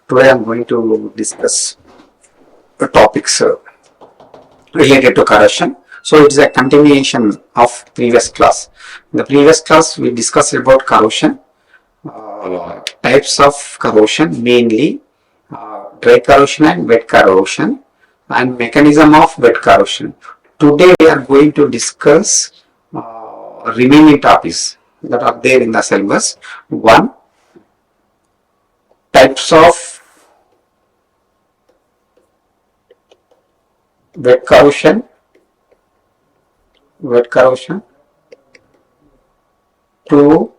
Today I'm going to discuss the topics related to corrosion. So it is a continuation of previous class. In the previous class we discussed about corrosion, types of corrosion, mainly dry corrosion and wet corrosion, and mechanism of wet corrosion. Today we are going to discuss remaining topics that are there in the syllabus. One, types of wet corrosion. Two,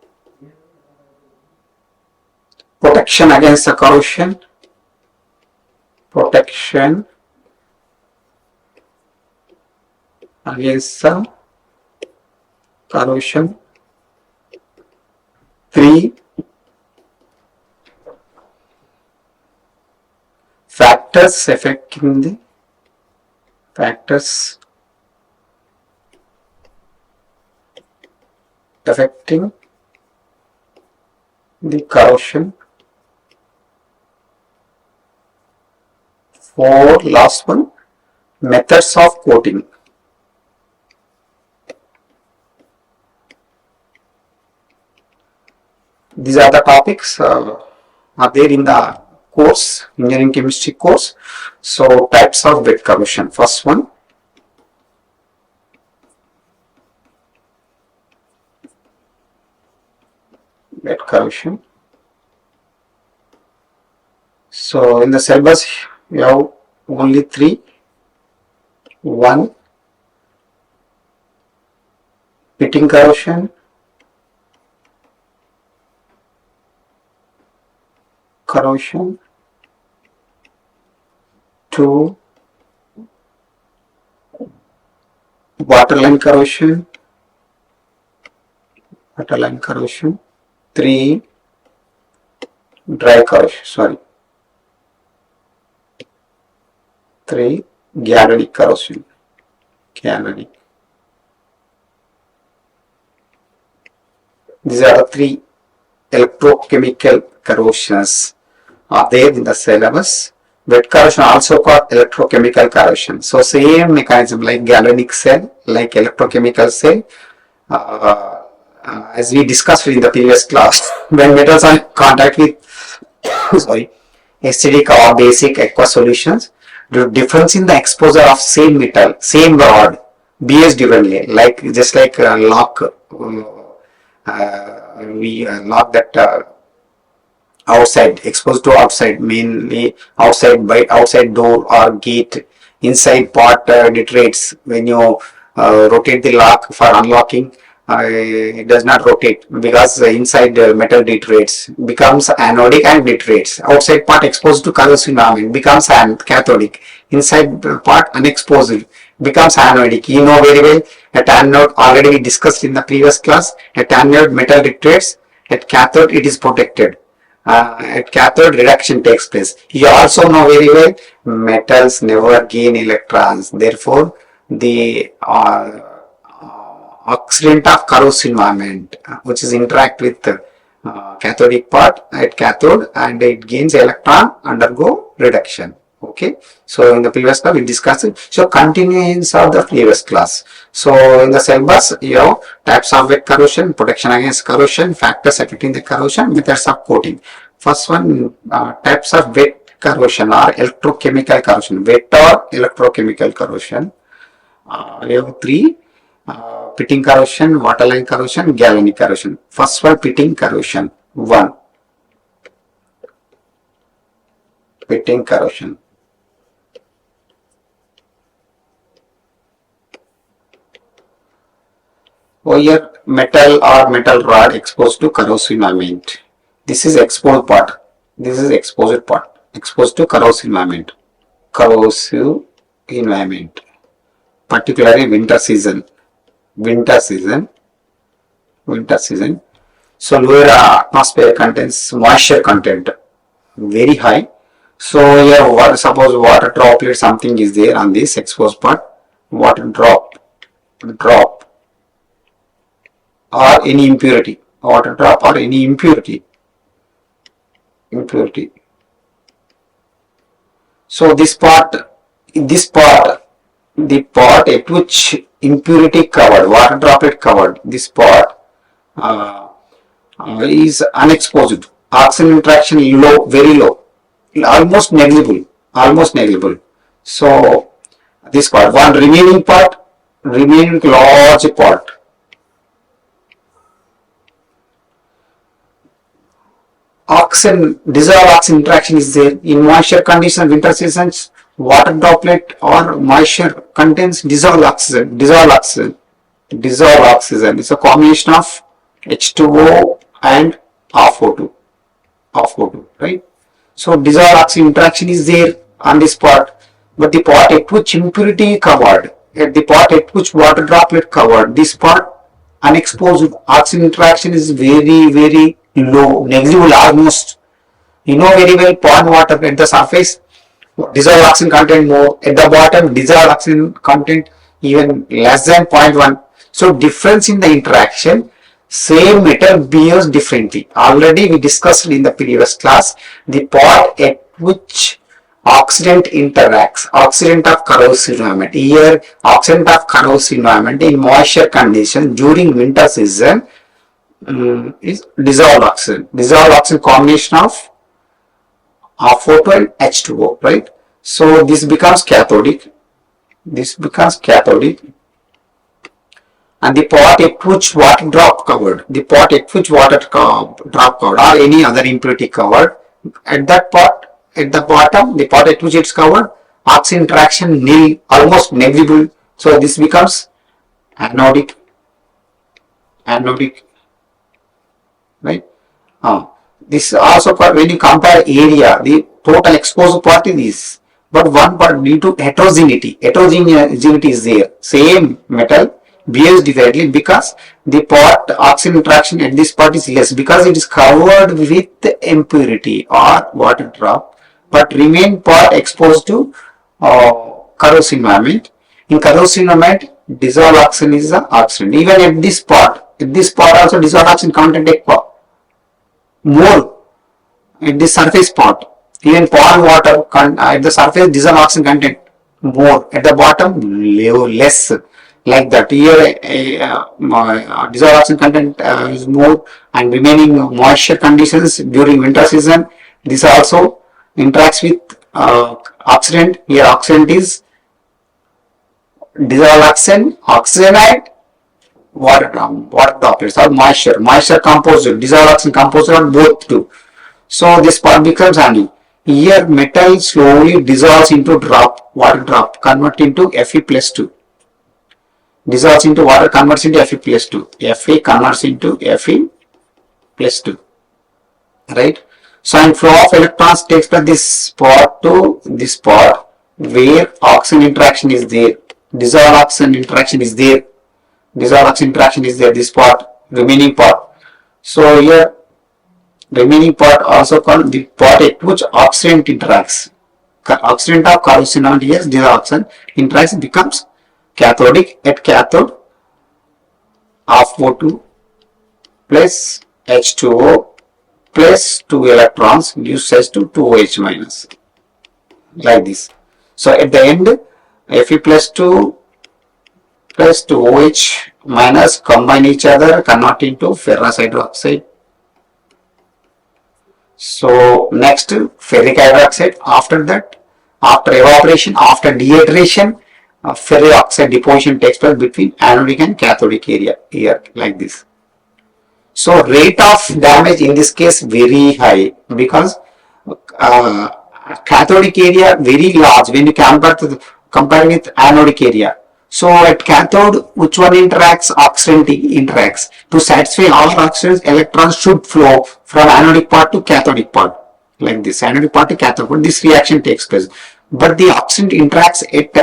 protection against the corrosion. Protection against the corrosion. Three, factors affecting the corrosion. Four, last one, methods of coating. These are the topics are there in the course, engineering chemistry course. So types of wet corrosion. First one, wet corrosion. So in the syllabus we have only three. One, pitting corrosion. Two, waterline corrosion. Three, dry corrosion. Three, galvanic corrosion. These are the three electrochemical corrosions are there in the syllabus. Wet corrosion also called electrochemical corrosion. So same mechanism like galvanic cell, like electrochemical cell. As we discussed in the previous class, when metals are in contact with acidic or basic aqueous solutions, the difference in the exposure of same metal, same rod, behaves differently. Like just like lock, we lock that outside, exposed to outside, mainly outside by outside door or gate. Inside part deteriorates when you rotate the lock for unlocking. It does not rotate because the inside metal deteriorates, becomes anodic and deteriorates. Outside part exposed to corrosive environment becomes cathodic. Inside part unexposed becomes anodic. You know very well at anode, already we discussed in the previous class. At anode metal deteriorates, at cathode it is protected. At cathode reduction takes place. You also know very well metals never gain electrons. Therefore, the accident of corrosive environment, which is interact with cathodic part at cathode and it gains electron, undergo reduction. Okay, so in the previous class we discussed it. So continuance of the previous class. So in the syllabus you have types of wet corrosion, protection against corrosion, factors affecting the corrosion, methods of coating. First one, types of wet corrosion or electrochemical corrosion. Wet or electrochemical corrosion. We have three. Pitting corrosion, waterline corrosion, galvanic corrosion. First one, pitting corrosion. One, pitting corrosion. Here metal or metal rod exposed to corrosive environment. This is exposed part. This is exposed part. Exposed to corrosive environment. Particularly winter season. So lower atmosphere contains moisture content very high. So here suppose water droplet something is there on this exposed part. Water drop or any impurity. Water drop or any impurity. So the part at which impurity covered, water droplet covered, this part uh, is unexposed. Oxygen interaction low, very low, almost negligible. So this part, one remaining part, remaining large part. Dissolved oxygen interaction is there. In moisture condition, winter seasons, water droplet or moisture contains dissolved oxygen. Dissolved oxygen. It's a combination of H2O and O2. Right? So dissolved oxygen interaction is there on this part, but the part at which impurity covered, at the part at which water droplet covered, this part unexposed oxygen interaction is very low, negligible almost. You know very well pond water at the surface, dissolved oxygen content more, at the bottom dissolved oxygen content even less than 0.1. So difference in the interaction, same metal behaves differently. Already we discussed in the previous class the part at which oxidant interacts, oxidant of corrosive environment. Here oxidant of corrosive environment in moisture condition during winter season is dissolved oxygen. Dissolved oxygen combination of O2 and H2O, right? So this becomes cathodic. And the pot at which water drop covered, or any other impurity covered, at that pot, at the bottom, the pot at which it's covered, oxygen interaction nil, almost negligible. So this becomes anodic, right? This also when you compare area, the total exposed part is this, but one part due to heterogeneity is there. Same metal behaves differently because the part oxygen interaction at this part is less because it is covered with impurity or water drop, but remain part exposed to corrosive environment. In corrosive environment, dissolved oxygen is the oxygen. Even at this part also dissolved oxygen content more at the surface part. Even pond water at the surface dissolved oxygen content more, at the bottom less, like that. Here dissolved oxygen content is more, and remaining moisture conditions during winter season, this also interacts with oxidant. Here oxidant is dissolved oxygen and water droplets or moisture composite, dissolved oxygen composite, or both too. So this part becomes anion. Here metal slowly dissolves into water drop, convert into Fe plus 2. Dissolves into water, converts into Fe plus 2. Fe converts into Fe plus 2. Right? So and flow of electrons takes place this spot to this spot where oxygen interaction is there. Dissolved oxygen interaction is there. This part, remaining part. So here remaining part also called the part at which oxidant interacts. Oxidant of corrosion, yes, dissolved oxygen interacts, becomes cathodic. At cathode of O2 plus H2O plus 2 electrons gives us to 2OH minus, like this. So at the end, Fe plus 2 plus 2OH minus combine each other, convert into ferrous hydroxide. So next, ferric hydroxide. After that, after evaporation, after dehydration, ferric oxide deposition takes place between anodic and cathodic area, here, like this. So rate of damage in this case very high because cathodic area very large when you compare with anodic area. So at cathode, which one interacts? Oxidant interacts. To satisfy all oxidants, electrons should flow from anodic part to cathodic part, like this. Anodic part to cathode part. This reaction takes place. But the oxidant interacts at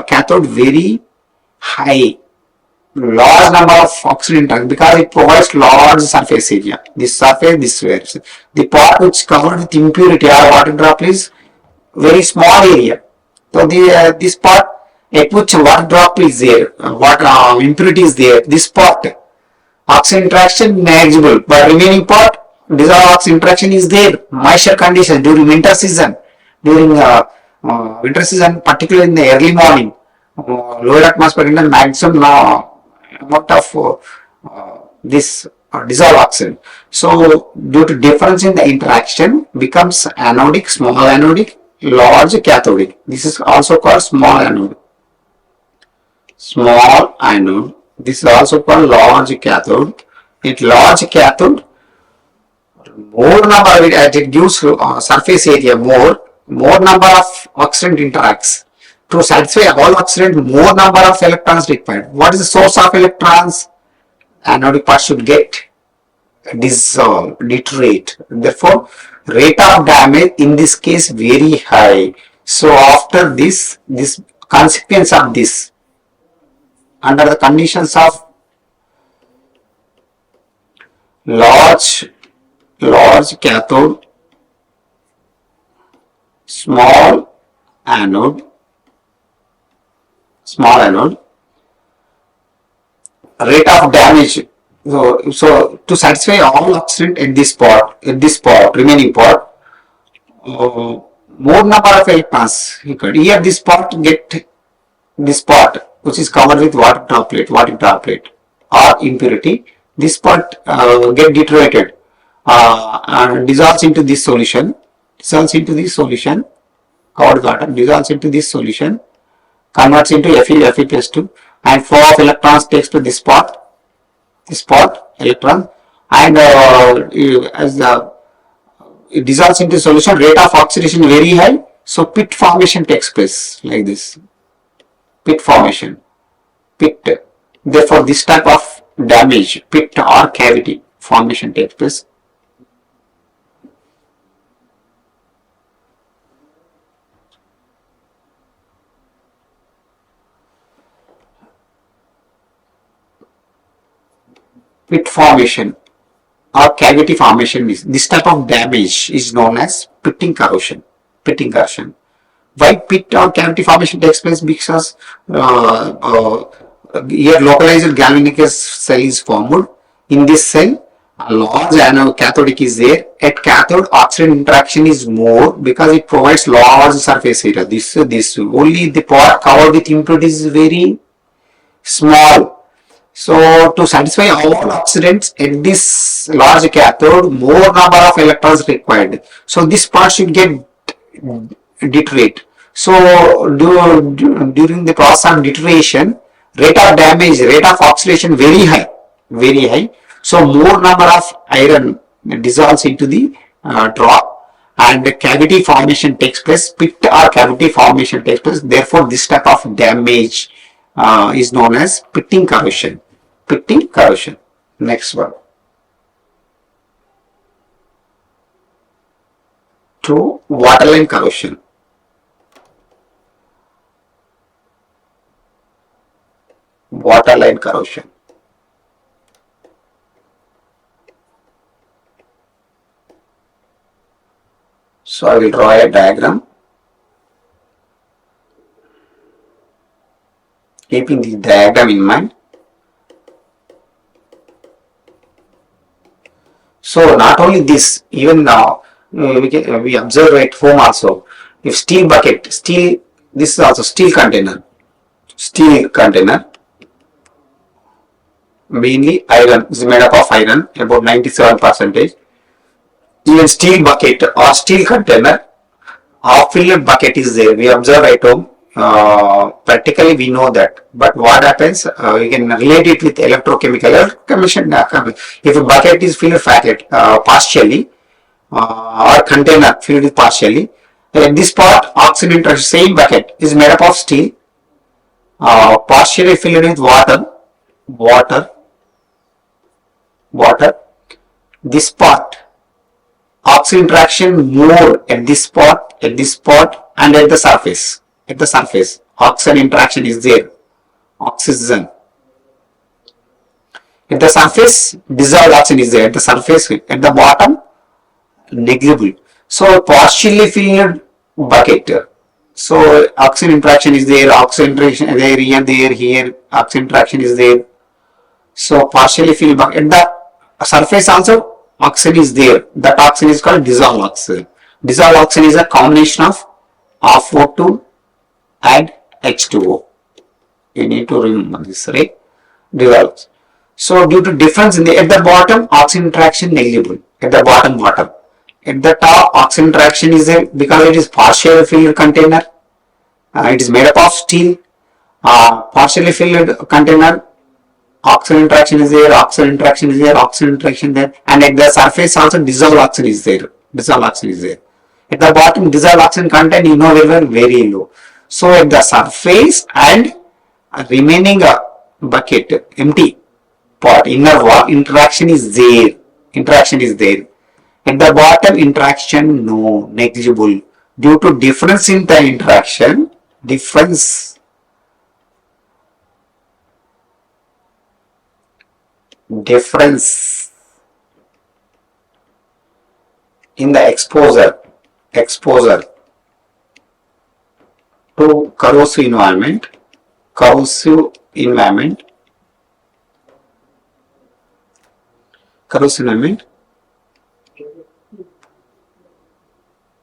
cathode very high, large number of oxidant interacts because it provides large surface area. This surface, this way. The part which covered with impurity or water drop is very small area. So this part at which water drop is there, water impurity is there, this part oxygen interaction negligible, but remaining part dissolved oxygen interaction is there. Moisture condition during winter season, during winter season, particularly in the early morning, lower atmosphere in the maximum amount of this dissolved oxygen. So due to difference in the interaction becomes anodic, small anodic, large cathodic. This is also called small anode. Small anode. This is also called large cathode. In large cathode, more number it gives surface area more number of oxidant interacts. To satisfy all oxidant, more number of electrons required. What is the source of electrons? Anodic part should get dissolved, deteriorate. Therefore, rate of damage in this case very high. So after this consequence of this, under the conditions of large cathode, small anode, rate of damage. So to satisfy all oxidant at this spot, remaining part, more number of electrons. Here this part get this part which is covered with water droplet or impurity. This part get deteriorated and dissolves into this solution. Covered water dissolves into this solution, converts into Fe plus 2, and flow of electrons takes to this spot electron, and as the it dissolves into solution, rate of oxidation very high, so pit formation takes place like this. Pit formation, therefore this type of damage, pit or cavity formation takes place. Pit formation or cavity formation is this type of damage is known as pitting corrosion. Why pit or cavity formation takes place? Because here localized galvanic cell is formed. In this cell, a large anode cathodic is there. At cathode, oxygen interaction is more because it provides large surface area. This only the part covered with impurities is very small. So to satisfy all oxidants at this large cathode, more number of electrons required. So this part should get deteriorate. So during the process of deterioration, rate of damage, rate of oxidation very high. So more number of iron dissolves into the drop, and cavity formation takes place. Pit or cavity formation takes place. Therefore, this type of damage is known as pitting corrosion. Next one. To waterline corrosion. So I will draw a diagram. Keeping the diagram in mind. So not only this, even now we observe at home also. If steel bucket, this is also steel container, mainly iron, is made up of iron, about 97%. Even steel bucket or steel container, half-filled bucket is there. We observe at home. Practically we know that, but what happens, we can relate it with electrochemical commission. If a bucket is filled partially or container filled with partially, this part oxygen interaction, same bucket is made up of steel, partially filled with water. This part oxygen interaction more at this spot and at the surface. Oxygen interaction is there. Oxygen. At the surface, dissolved oxygen is there. At the surface, at the bottom, negligible. So partially filled bucket. So oxygen interaction is there. Oxygen interaction is there, here. Oxygen interaction is there. So partially filled bucket. At the surface also, oxygen is there. That oxygen is called dissolved oxygen. Dissolved oxygen is a combination of of O2 and H2O. You need to remember this, right? Develops. So due to difference in the at the bottom, oxygen interaction negligible. At the bottom. At the top, oxygen interaction is there because it is partially filled container. It is made up of steel. Partially filled container. Oxygen interaction is there. Oxygen interaction is there. Oxygen interaction there. And at the surface also dissolved oxygen is there. Dissolved oxygen is there. At the bottom, dissolved oxygen content very low. So at the surface and remaining bucket empty pot inner wall interaction is there. At the bottom interaction no, negligible due to difference in the interaction. Difference in the exposure to corrosive environment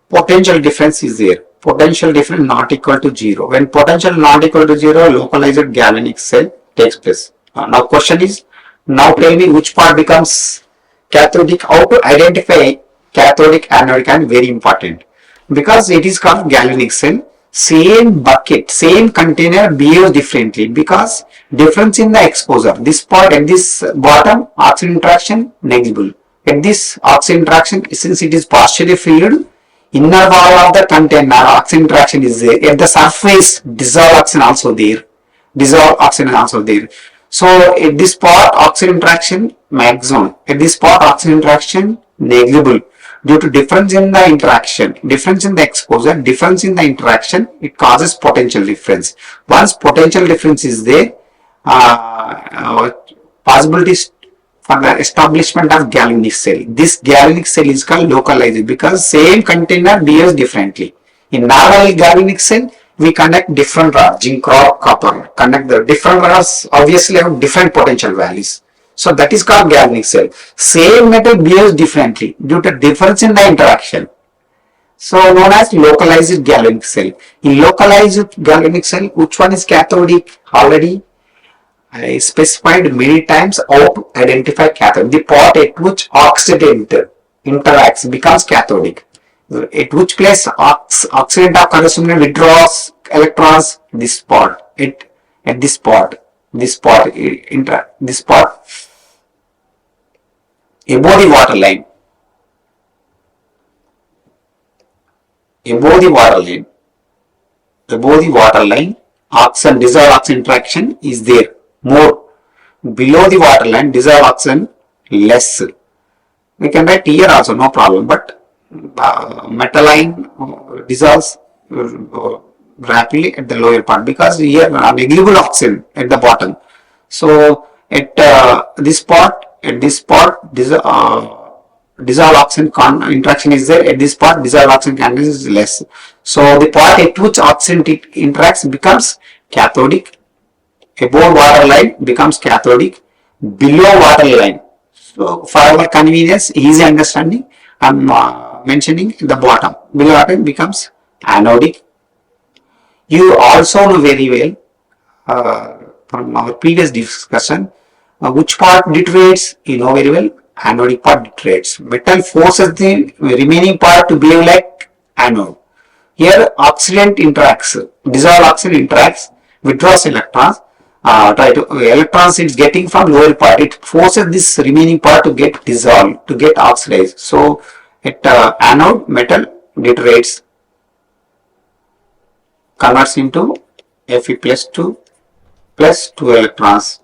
potential difference is there. Potential difference not equal to 0. When potential not equal to 0, localized galvanic cell takes place. Now question is, now tell me which part becomes cathodic. How to identify cathodic, anodic, and very important. Because it is called galvanic cell, same bucket, same container behaves differently because difference in the exposure. This part at this bottom, oxygen interaction negligible. At this oxygen interaction, since it is partially filled, inner wall of the container, oxygen interaction is there. At the surface, dissolved oxygen also there. So at this part, oxygen interaction maximum. At this part, oxygen interaction negligible. Due to difference in the interaction, difference in the exposure, difference in the interaction, it causes potential difference. Once potential difference is there, possibilities for the establishment of galvanic cell. This galvanic cell is called localized because same container behaves differently. In normal galvanic cell, we conduct different rods, zinc rod, copper. Conduct the different rods obviously have different potential values. So that is called galvanic cell. Same metal behaves differently due to difference in the interaction. So known as localized galvanic cell. In localized galvanic cell, which one is cathodic? Already I specified many times how to identify cathode. The pot at which oxidant interacts becomes cathodic. At which place oxidant of corrosion withdraws electrons? This pot. At this pot above the water line. Above the water line, oxygen, dissolved oxygen interaction is there more. Below the water line, dissolved oxygen less. We can write here also, no problem, but metal line dissolves rapidly at the lower part because here negligible oxygen at the bottom. So at this part, dissolved oxygen interaction is there. At this part, dissolved oxygen concentration is less. So the part at which oxygen interacts becomes cathodic. Above water line becomes cathodic. Below water line. So for our convenience, easy understanding, I am mentioning the bottom. Below water line becomes anodic. You also know very well from our previous discussion which part deteriorates. You know very well, anodic part deteriorates. Metal forces the remaining part to behave like anode. Here oxidant interacts, dissolved oxygen interacts, withdraws electrons. Electrons it's getting from lower part. It forces this remaining part to get dissolved, to get oxidized. So at anode, metal deteriorates, converts into Fe plus 2 electrons.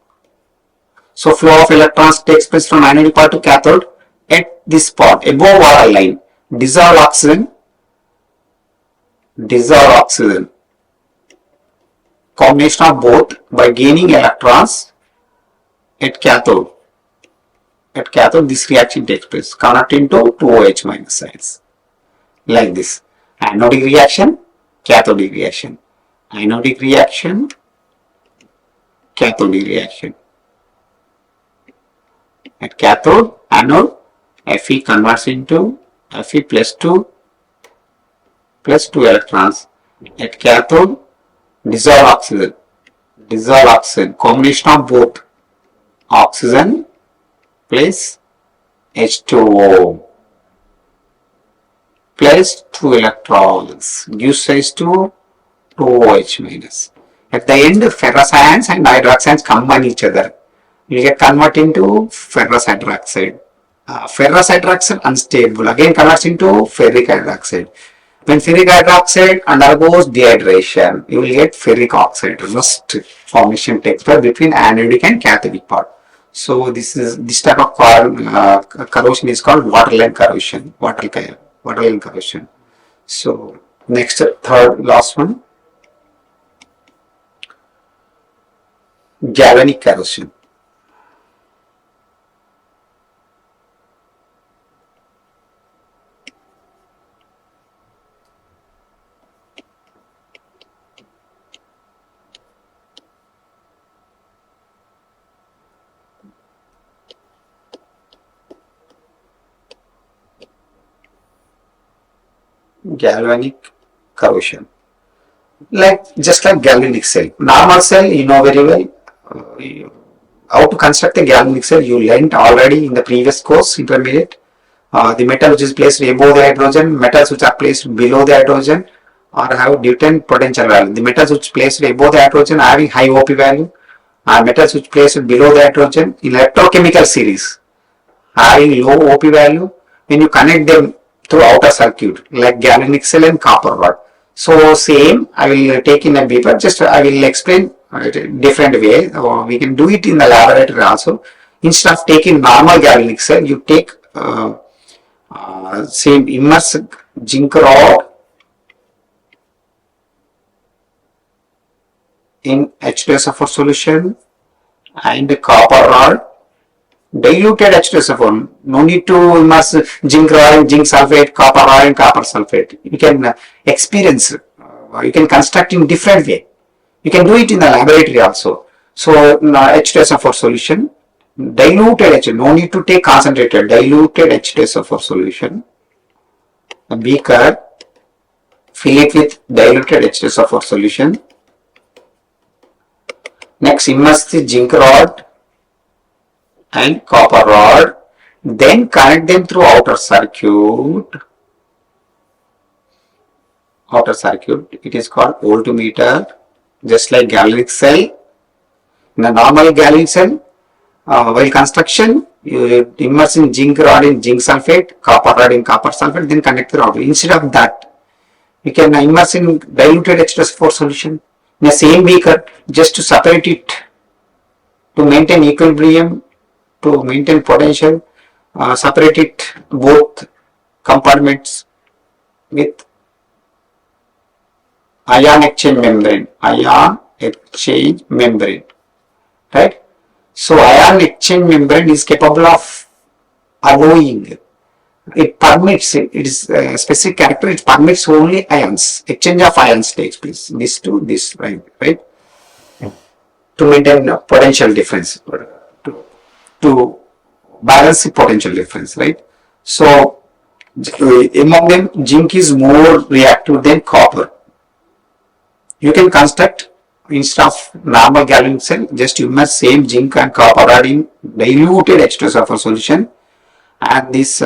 So flow of electrons takes place from anodic part to cathode at this spot above water line. Dissolved oxygen, combination of both by gaining electrons at cathode. At cathode this reaction takes place, convert into 2OH minus signs like this. Anodic reaction, cathodic reaction. Anodic reaction, cathodic reaction. At cathode, anode, Fe converts into Fe plus 2 electrons. At cathode, dissolve oxygen. Dissolve oxygen. Combination of both oxygen plus H2O plus 2 electrons gives rise to 2OH minus. At the end, ferrous ions and hydroxides combine each other. You get converted into ferrous hydroxide. Ferrous hydroxide unstable again converts into ferric hydroxide. When ferric hydroxide undergoes dehydration, you will get ferric oxide. Rust formation takes place between anodic and cathodic part. So this type of corrosion is called waterline corrosion. Waterline corrosion. So next, third, last one, galvanic corrosion. Galvanic corrosion. Just like galvanic cell. Normal cell, you know very well. How to construct a galvanic cell, you learned already in the previous course, intermediate. The metal which is placed above the hydrogen, metals which are placed below the hydrogen or have different potential value. The metals which placed above the hydrogen are having high OP value, and metals which placed below the hydrogen in electrochemical series having low OP value. When you connect them through outer circuit like galvanic cell and copper rod. So same I will take in a paper, just I will explain different way. We can do it in the laboratory also. Instead of taking normal galvanic cell, you take same immerse zinc rod in H2SO4 solution and copper rod, diluted H2SO4. No need to immerse zinc rod and zinc sulfate, copper rod and copper sulfate. You can experience, you can construct in different way. You can do it in the laboratory also. So H2SO4 solution, diluted H, no need to take concentrated, diluted H2SO4 solution. A beaker, fill it with diluted H2SO4 solution. Next, immerse the zinc rod and copper rod, then connect them through outer circuit. Outer circuit, it is called voltmeter, just like galvanic cell. In a normal galvanic cell, while construction, you immerse in zinc rod in zinc sulfate, copper rod in copper sulfate, then connect through outer. Instead of that, you can immerse in diluted H2SO4 solution in the same beaker, just to separate it, to maintain equilibrium, to maintain potential, separate it both compartments with ion exchange membrane, right? So ion exchange membrane is capable of allowing, it permits, it is a specific character, it permits only ions, exchange of ions takes place, this to this, right? To maintain potential difference, to balance the potential difference, right? So among them, zinc is more reactive than copper. You can construct, instead of normal galvanic cell, just immerse same zinc and copper rod in diluted H2SO4 solution, and this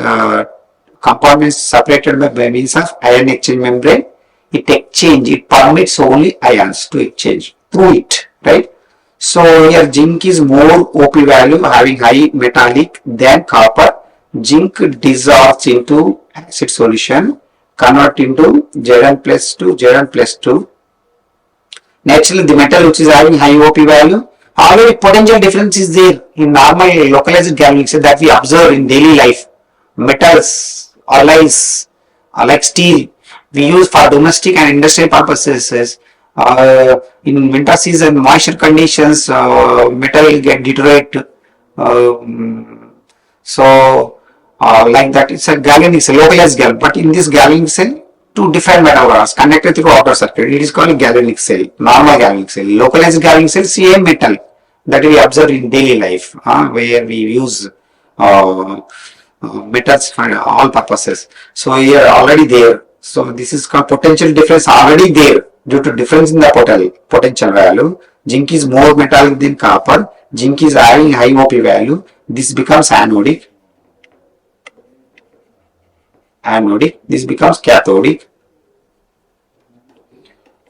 compartments separated by means of ion exchange membrane. It permits only ions to exchange through it, right? So here zinc is more OP value, having high metallic than copper. Zinc dissolves into acid solution, convert into Zn plus 2, Zn plus 2. Naturally, the metal which is having high OP value, already potential difference is there in normal localized galvanic cell that we observe in daily life. Metals, alloys, like steel, we use for domestic and industrial purposes. In winter season, moisture conditions, metal will get deteriorate. Like that, it's a galvanic cell, localized galvanic. But in this galvanic cell, two different metal rods connected through outer circuit. It is called galvanic cell, normal galvanic cell. Localized galvanic cell, same metal that we observe in daily life, where we use metals for all purposes. So here already there, So this is called potential difference already there due to difference in the potential value. Zinc is more metallic than copper. Zinc is having high OP value. This becomes anodic. Anodic. This becomes cathodic.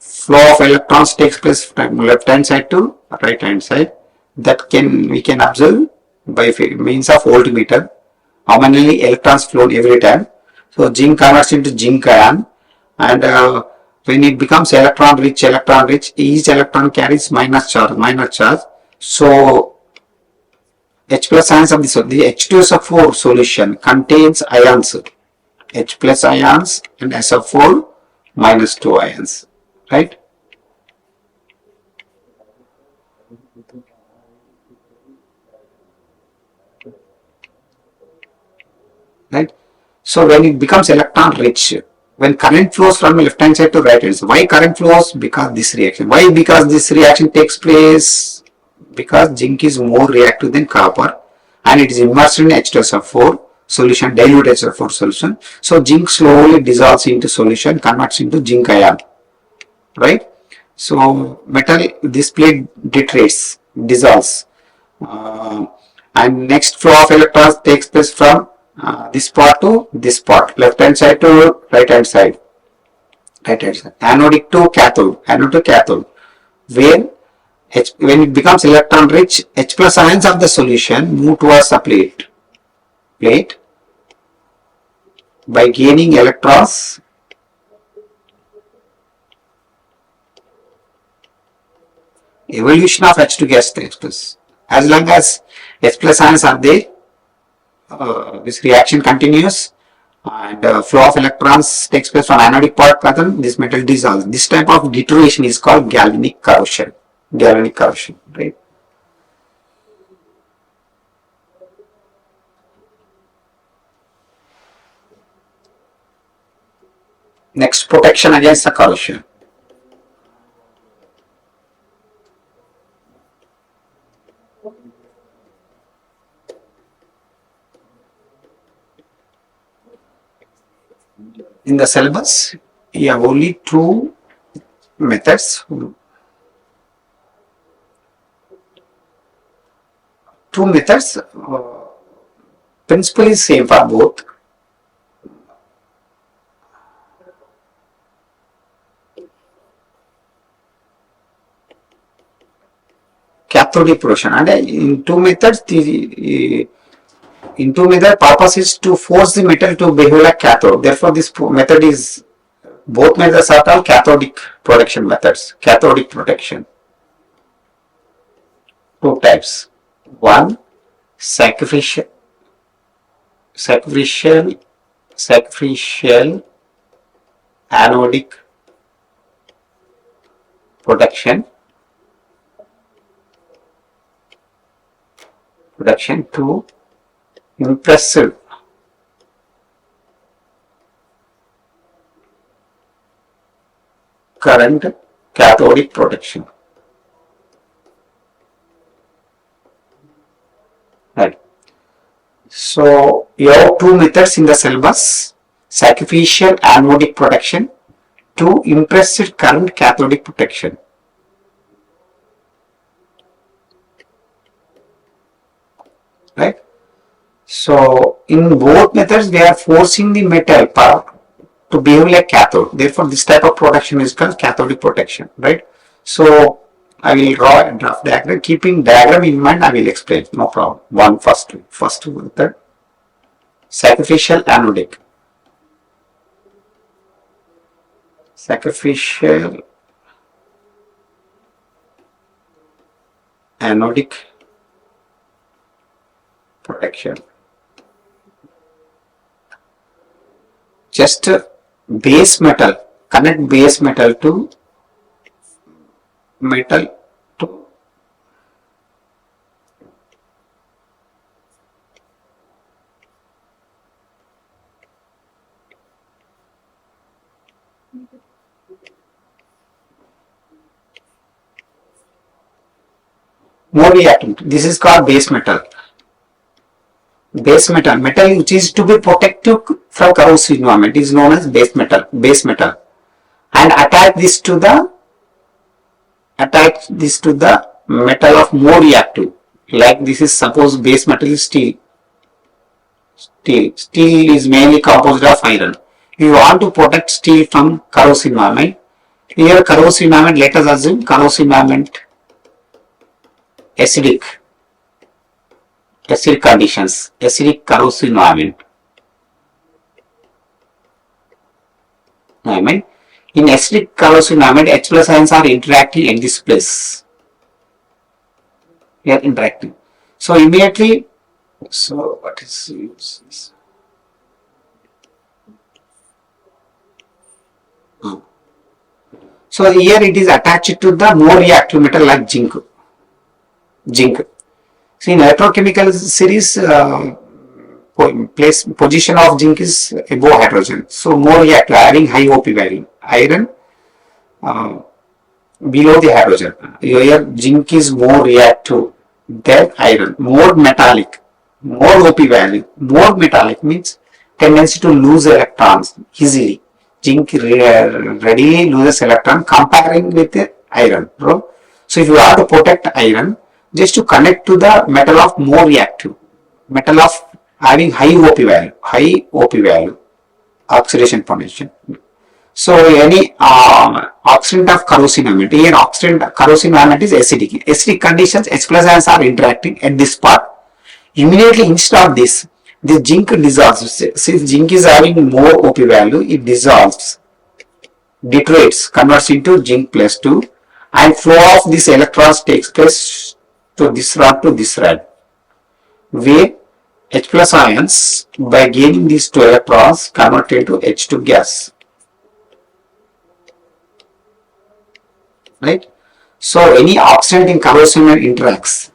Flow of electrons takes place from left hand side to right hand side. That we can observe by means of voltmeter. How many electrons flow every time. So zinc converts into zinc ion, and when it becomes electron rich, each electron carries minus charge. So H plus ions of the H2SO4 solution contains ions, H plus ions and SO4 minus 2 ions, right? Right. So when it becomes electron rich, when current flows from left hand side to right hand side, why current flows? Because this reaction. Why? Because this reaction takes place because zinc is more reactive than copper and it is immersed in H2SO4 solution, dilute H2SO4 solution. So zinc slowly dissolves into solution, converts into zinc ion, right? So metal, this plate deteriorates, dissolves, uh, and next flow of electrons takes place from this part to this part, left hand side to right hand side, anodic to cathode, anode to cathode, where when it becomes electron rich, H plus ions of the solution move towards the plate by gaining electrons. Evolution of H2 gas takes place. As long as H plus ions are there, this reaction continues and flow of electrons takes place from anodic part pattern. This metal dissolves. This type of deterioration is called galvanic corrosion. Galvanic corrosion, right? Next, protection against the corrosion. In the syllabus, you have only two methods. Two methods. Principle is same for both. Cathodic corrosion, and in two methods, purpose is to force the metal to behave like cathode. Therefore, this method is, both methods are called cathodic protection methods. Cathodic protection. Two types. One, sacrificial anodic protection. Two, impressive current cathodic protection. Right. So you have two methods in the syllabus: sacrificial anodic protection, two impressive current cathodic protection. Right. So in both methods, they are forcing the metal to behave like cathode. Therefore, this type of protection is called cathodic protection, right? So I will draw a draft diagram. Keeping diagram in mind, I will explain. No problem. First method, sacrificial anodic. Sacrificial anodic protection. Just base metal, connect base metal to more reactant. This is called base metal. Base metal, metal which is to be protected from corrosive environment is known as base metal, and attach this to the metal of more reactive. Like this is suppose base metal is steel. Steel is mainly composed of iron. You want to protect steel from corrosive environment. Here corrosive environment, let us assume corrosive environment acidic conditions, acidic corrosive environment. In acidic corrosive environment, H plus ions are interacting at this place. They are interacting. So immediately, so what is use? So here it is attached to the more reactive metal like zinc. See, in electrochemical series, position of zinc is above hydrogen. So more reactive, having high OP value. Iron below the hydrogen. Here zinc is more reactive than iron, more metallic, more OP value. More metallic means tendency to lose electrons easily. Zinc readily loses electron comparing with the iron. So if you have to protect iron, just to connect to the metal of more reactive, metal of having high OP value, oxidation potential. So any oxidant of corrosive environment, here oxidant corrosive environment is acidic. Acidic conditions, H plus ions are interacting at this part. Immediately instead of this zinc dissolves. Since zinc is having more OP value, it dissolves, deteriorates, converts into zinc plus 2, and flow of these electrons takes place to this rod to this rod, where H plus ions by gaining these two electrons convert into H2 gas. Right? So any oxidant in corrosive interacts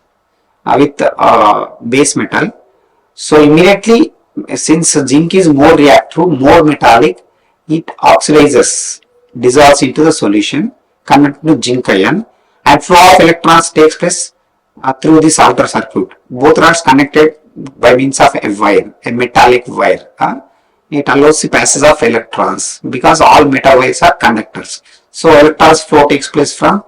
with base metal. So immediately, since zinc is more reactive, more metallic, it oxidizes, dissolves into the solution, converts to zinc ion, and flow of electrons takes place through this outer circuit. Both rods connected by means of a wire, a metallic wire. It allows the passage of electrons because all metal wires are conductors. So electrons flow takes place from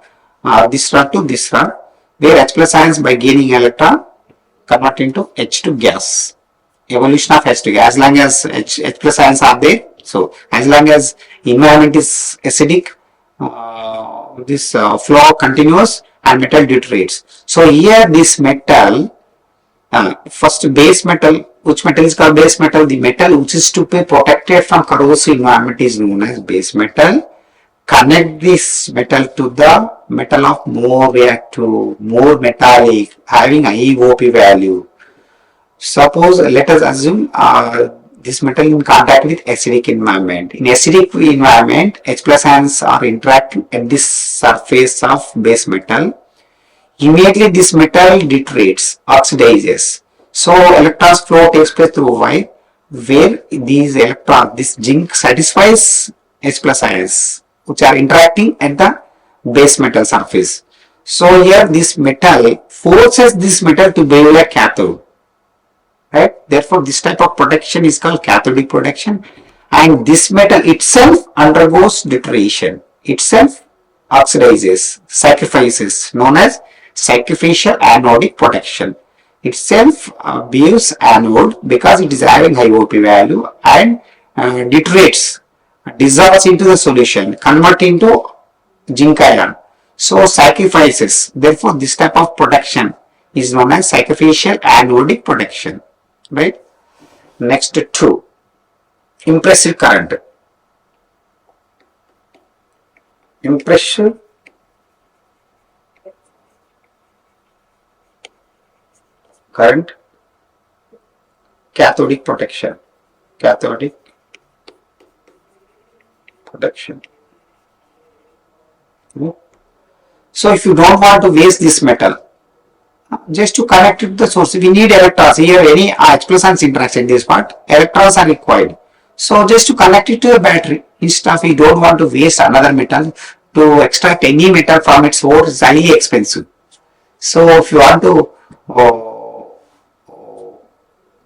this rod to this rod, where H plus ions by gaining electron convert into H2 gas. Evolution of H2 gas. As long as H plus ions are there, so as long as environment is acidic, this flow continues and metal deteriorates. So here this metal, first base metal, which metal is called base metal? The metal which is to be protected from corrosive environment is known as base metal. Connect this metal to the metal of more reactive, more metallic, having high OP value. Suppose, let us assume this metal in contact with acidic environment. In acidic environment, H plus ions are interacting at this surface of base metal. Immediately this metal deteriorates, oxidizes. So electrons flow takes place through wire, where these electrons, this zinc satisfies H plus ions, which are interacting at the base metal surface. So here this metal forces this metal to build a cathode. Right? Therefore, this type of protection is called cathodic protection, and this metal itself undergoes deterioration. Itself oxidizes, sacrifices, known as sacrificial anodic protection. Itself behaves anode because it is having high OP value and deteriorates, dissolves into the solution, convert into zinc ion. So sacrifices. Therefore, this type of protection is known as sacrificial anodic protection. Right? Next 2. Impressive current. Impressive current, cathodic protection. Cathodic protection. So if you don't want to waste this metal, just to connect it to the source, we need electrons. Here any H plus ions interaction in this part, electrons are required. So just to connect it to the battery, instead of we don't want to waste another metal, to extract any metal from its source is highly expensive. So if you want to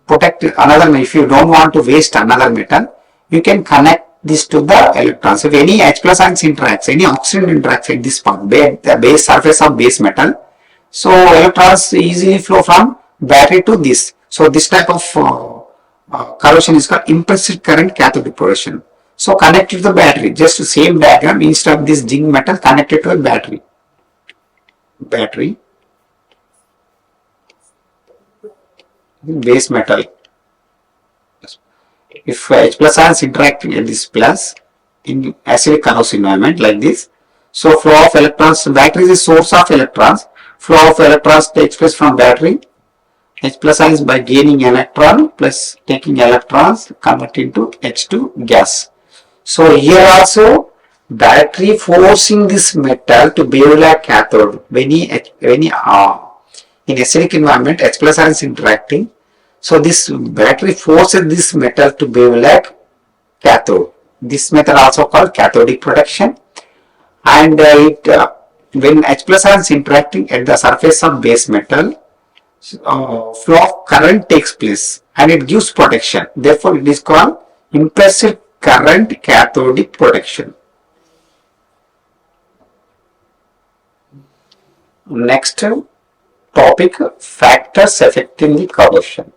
protect another, if you don't want to waste another metal, you can connect this to the electrons. If any H plus ions interacts, any oxygen interacts at this part, the base surface of base metal, so electrons easily flow from battery to this. So this type of corrosion is called implicit current cathodic corrosion. So connected to the battery, just the same diagram, instead of this zinc metal connected to a battery. Base metal. If H plus ions interacting at this plus in acidic corrosive environment like this, so flow of electrons, battery is the source of electrons, flow of electrons takes place from battery, H plus ions by gaining electron plus taking electrons converting to H2 gas. So here also battery forcing this metal to behave like cathode. When in acidic environment H plus ions interacting, so this battery forces this metal to behave like cathode. This method also called cathodic protection, and when H plus ions interacting at the surface of base metal, flow of current takes place and it gives protection. Therefore, it is called implicit current cathodic protection. Next topic, factors affecting the corrosion.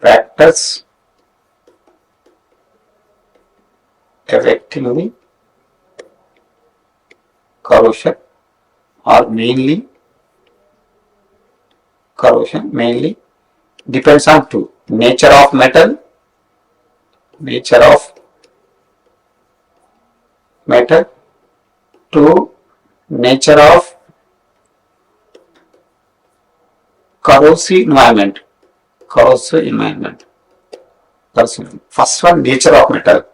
Factors affecting the corrosion are mainly depends on two: nature of metal, two, nature of corrosive environment. First one, nature of metal.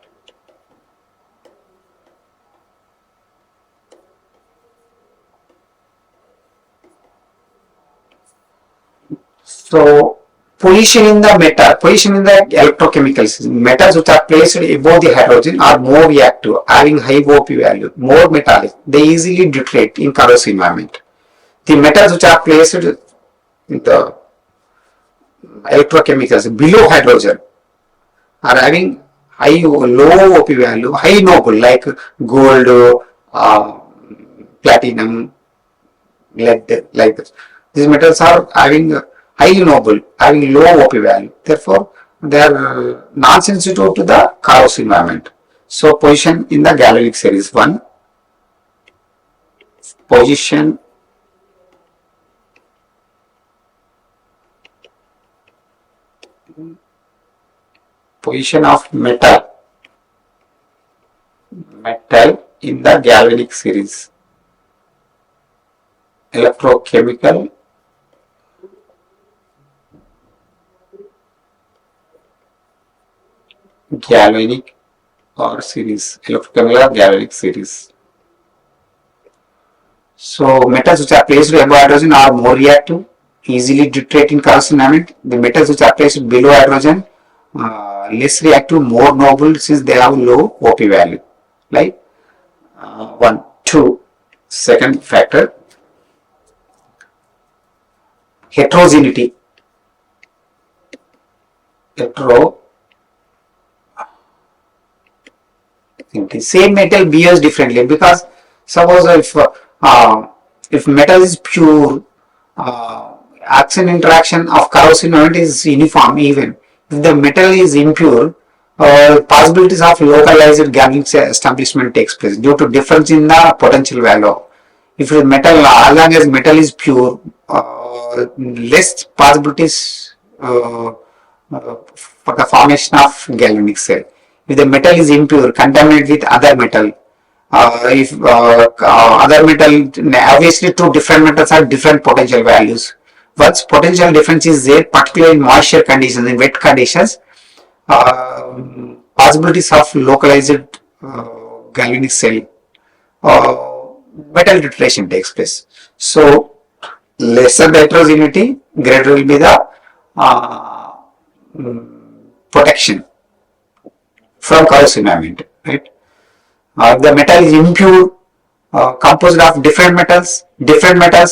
So position in the electrochemicals, metals which are placed above the hydrogen are more reactive, having high OP value, more metallic. They easily deteriorate in corrosive environment. The metals which are placed in the electrochemicals below hydrogen are having low OP value, high noble, like gold, platinum, lead, like this. These metals are having highly noble, having low OP value. Therefore, they are non-sensitive to the corrosive environment. So, position in the galvanic series. 1. Position of metal in the galvanic series. Electrochemical galvanic or series, electrochemical galvanic series. So metals which are placed above hydrogen are more reactive, easily deteriorate in corrosive environment. The metals which are placed below hydrogen less reactive, more noble since they have low OP value. Like 1, 2. Second factor, heterogeneity. Same metal behaves differently, because suppose if metal is pure, action interaction of corrosive element is uniform, even. If the metal is impure, possibilities of localized galvanic establishment takes place due to difference in the potential value. If the metal, as long as metal is pure, less possibilities for the formation of galvanic cell. If the metal is impure, contaminated with other metal, other metal, obviously two different metals have different potential values. Once potential difference is there, particularly in moisture conditions, in wet conditions, possibilities of localized galvanic cell, metal deterioration takes place. So, lesser the heterogeneity, greater will be the protection from corrosive environment, right? If the metal is impure, composed of different metals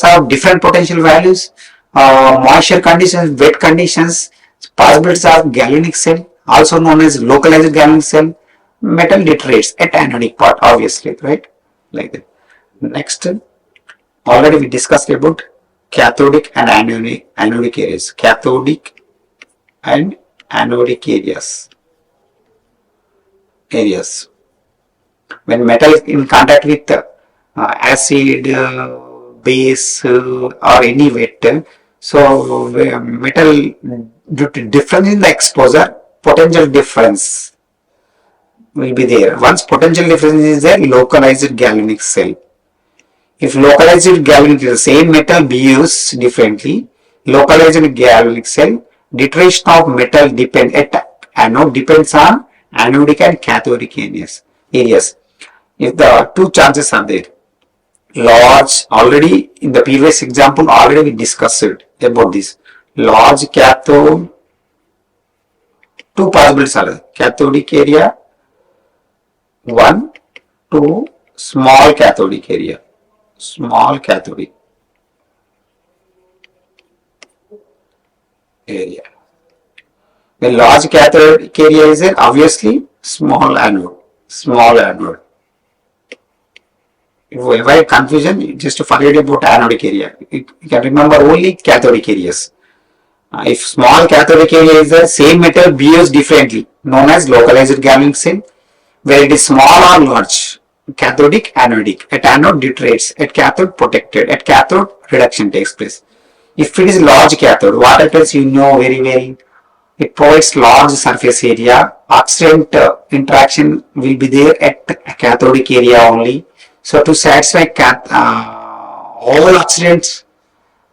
have different potential values, moisture conditions, wet conditions, possibilities of galvanic cell, also known as localized galvanic cell, metal deteriorates at anodic part, obviously, right? Like that. Next, already we discussed about cathodic and anodic areas. Cathodic and anodic areas. When metal is in contact with acid, base, or any wet, so metal, due to difference in the exposure, potential difference will be there. Once potential difference is there, localized galvanic cell. If localized galvanic cell, same metal be used differently, localized galvanic cell, deterioration of metal depend at anode depends on anodic and cathodic areas. If the two chances are there, large, already in the previous example, already we discussed about this. Large cathode, two possibilities are there. Cathodic area, 1, 2, small cathodic area. Small cathodic area. The large cathodic area is there, obviously small anode. Small anode. If you avoid confusion, just forget about anodic area. You can remember only cathodic areas. If small cathodic area is the same metal be used differently, known as localized galvanic cell, where it is small or large, cathodic, anodic. At anode deteriorates, at cathode protected, at cathode reduction takes place. If it is large cathode, what happens you know very well. It provides large surface area. Oxidant interaction will be there at cathodic area only. So to satisfy all oxidants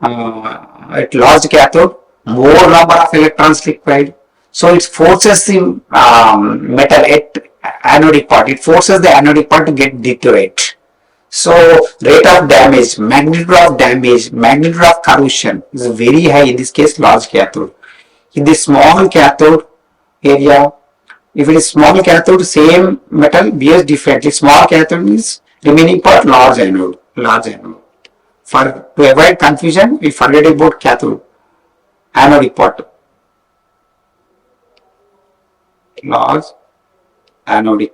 at large cathode, more number of electrons required. So it forces the metal at anodic part. It forces the anodic part to get deteriorate. So rate of damage, magnitude of corrosion is very high in this case large cathode. In the small cathode area, if it is small cathode, same metal behaves differently. Small cathode is remaining part large anode. To avoid confusion, we forget about cathode, anodic part. Large anodic.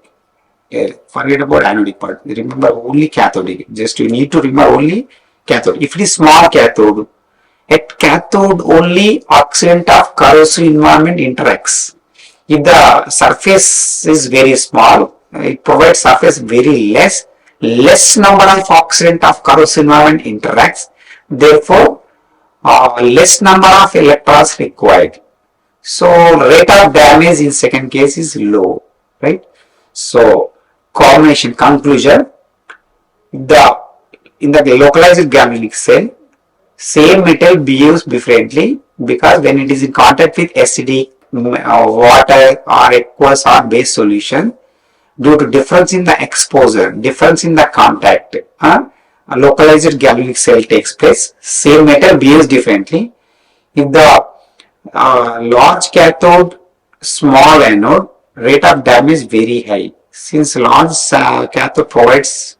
Forget about anodic part. Remember only cathodic. Just you need to remember only cathode. If it is small cathode, at cathode only oxidant of corrosive environment interacts. If the surface is very small, it provides surface very less number of oxidant of corrosive environment interacts. Therefore, less number of electrons required. So rate of damage in second case is low, right? So conclusion, in the localized galvanic cell, same metal behaves differently because when it is in contact with acidic, water or aqueous or base solution, due to difference in the exposure, difference in the contact, a localized galvanic cell takes place. Same metal behaves differently. If the large cathode, small anode, rate of damage very high. Since large cathode provides,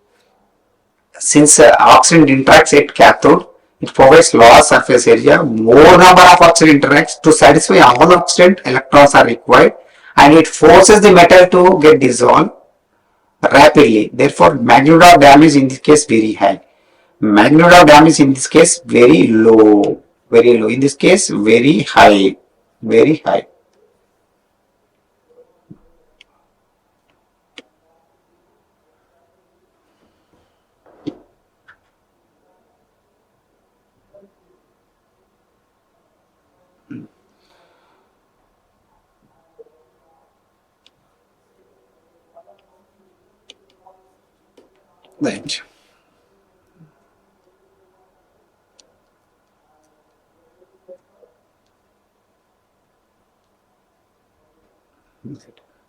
since oxidant interacts at cathode, it provides large surface area, more number of oxidant interacts. To satisfy all oxidant, electrons are required and it forces the metal to get dissolved rapidly. Therefore, magnitude of damage in this case very high. Magnitude of damage in this case very low. In this case very high. Right.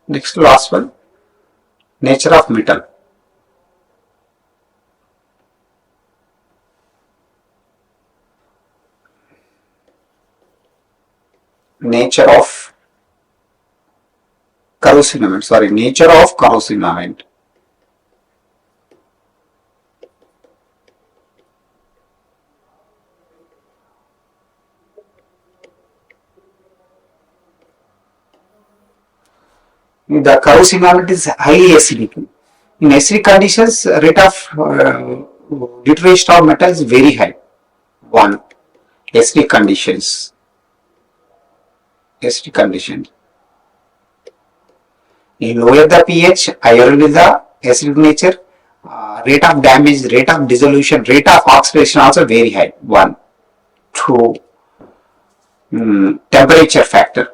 Next, last one, nature of metal. Nature of corrosive event. The corrosive environment is highly acidic. In acidic conditions, rate of deterioration of metal is very high. One, acidic conditions. Acidic conditions. Lower the pH, higher will be the acidic nature. Rate of damage, rate of dissolution, rate of oxidation also very high. One, two, temperature factor.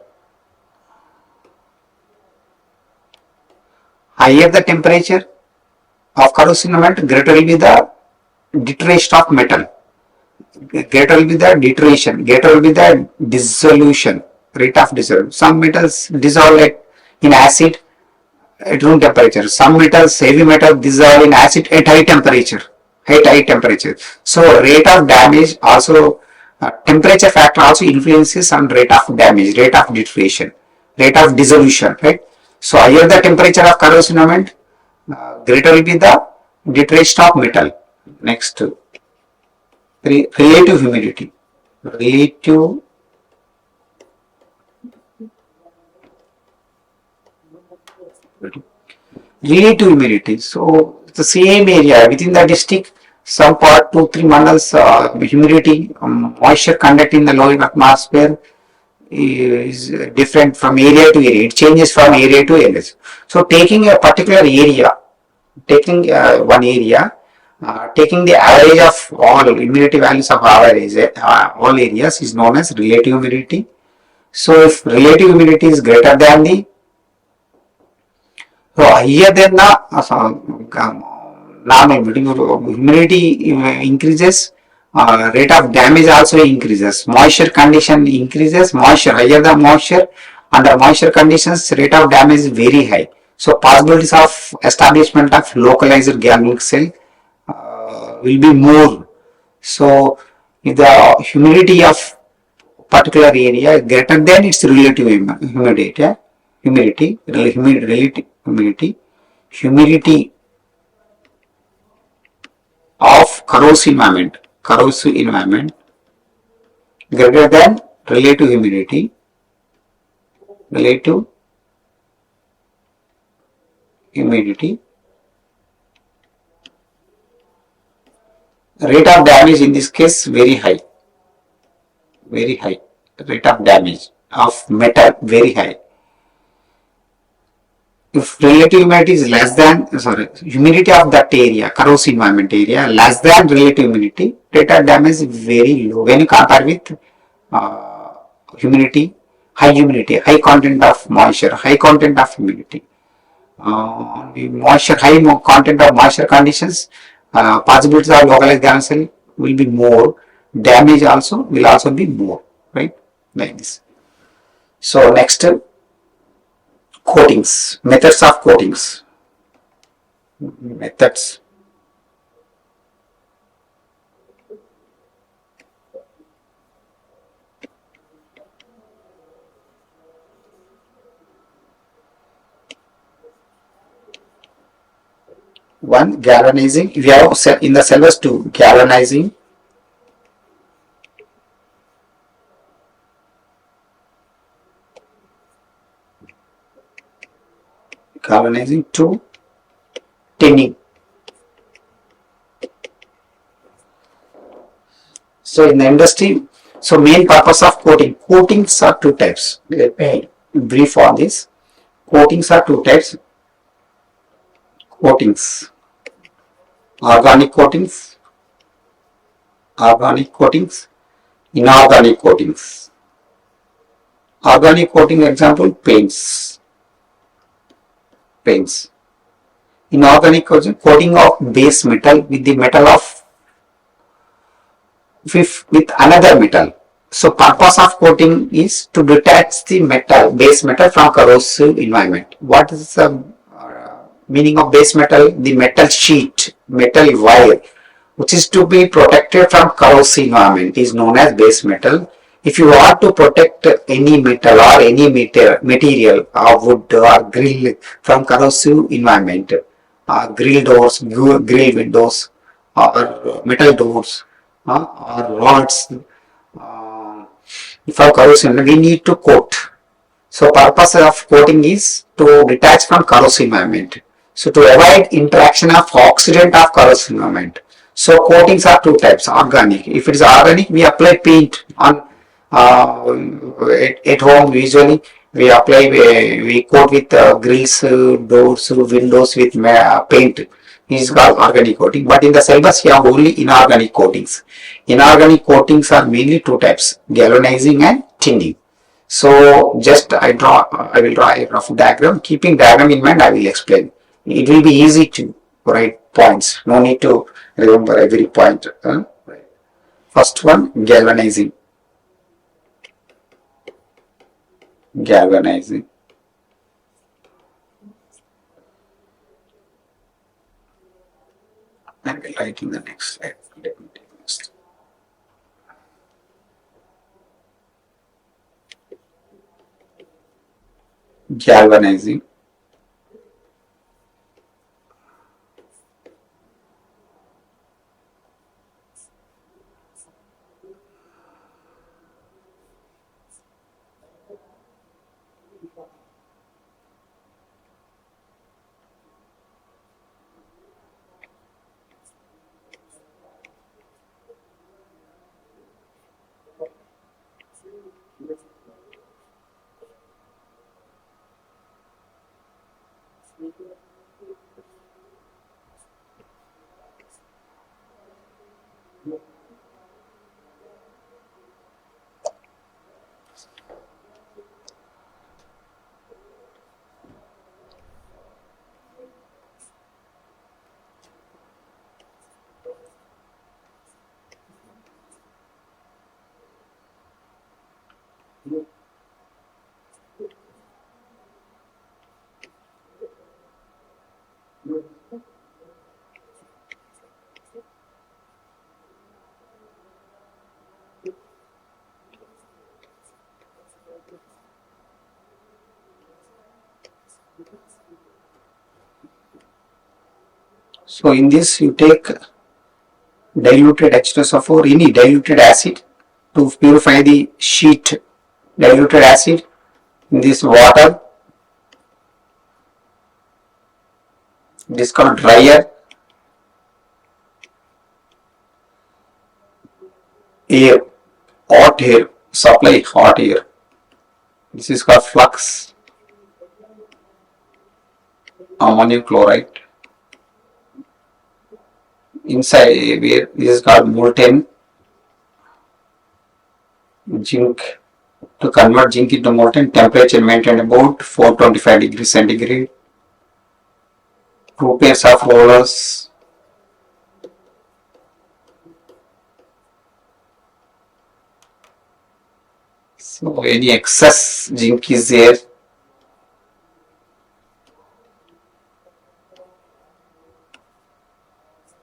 Higher the temperature of corrosion element, greater will be the deterioration of metal. Greater will be the deterioration, greater will be the dissolution, rate of dissolution. Some metals dissolve in acid at room temperature. Some metals, heavy metals dissolve in acid at high temperature. High temperature. So rate of damage also, temperature factor also influences on rate of damage, rate of deterioration, rate of dissolution, right? So higher the temperature of corrosion element, greater will be the deterioration of metal. Next, relative humidity. Relative humidity. So the same area within the district, some part 2-3 mandals humidity, moisture content in the lower atmosphere is different from area to area. It changes from area to area. So taking a particular area, taking one area, taking the average of all humidity values of average, all areas is known as relative humidity. So if relative humidity is greater than the, so higher than the humidity increases, rate of damage also increases, moisture condition increases, moisture, higher the moisture, under moisture conditions rate of damage is very high. So possibilities of establishment of localized galvanic cell will be more. So if the humidity of particular area greater than its relative humidity of corrosive environment greater than relative humidity, rate of damage in this case very high, rate of damage of metal very high. If relative humidity is less than, humidity of that area, corrosive environment area, less than relative humidity, rate of damage is very low when you compare with humidity, high content of moisture, high content of humidity. High content of moisture conditions, possibilities of localized galvanic cell will be more, damage also will also be more, right? Like this. So next, coatings, methods of coatings. Methods. One, galvanizing. We have in the syllabus two, galvanizing. Galvanizing. Two, tinning. So in the industry, so main purpose of coating. Coatings are two types. Let me brief on this. Coatings are two types. Coatings. Organic coatings, inorganic coatings. Organic coating example, paints. Inorganic coating of base metal with the metal of with another metal. So purpose of coating is to detach the base metal from corrosive environment. What is the meaning of base metal? The metal sheet, metal wire, which is to be protected from corrosive environment, is known as base metal. If you want to protect any metal or any material or wood or grill from corrosive environment, grill doors, grill windows, or metal doors, or rods, from corrosion, we need to coat. So purpose of coating is to detach from corrosive environment. So to avoid interaction of oxidant of corrosive environment. So coatings are two types, organic. If it is organic, we apply paint on at home usually we apply, we coat with grills, doors, windows with paint. This is called organic coating. But in the syllabus, we have only inorganic coatings. Inorganic coatings are mainly two types, galvanizing and tinning. So just I will draw a rough diagram. Keeping diagram in mind, I will explain. It will be easy to write points. No need to remember every point. First one, galvanizing. Galvanizing. I will write in the next slide. Let me take next. Galvanizing. So in this you take diluted H2SO4, any diluted acid to purify the sheet. Diluted acid in this water. This is called dryer. Air, hot air, supply hot air. This is called flux. Ammonium chloride. Inside where this is called molten zinc. To convert zinc into molten, temperature maintained about 425 degrees centigrade. Two pairs of rollers. So any excess zinc is there.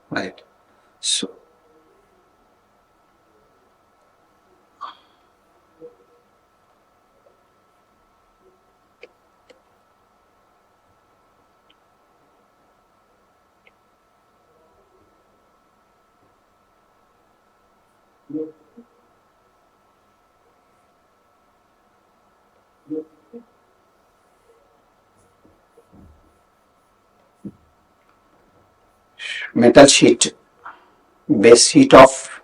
Right. So metal sheet, base sheet of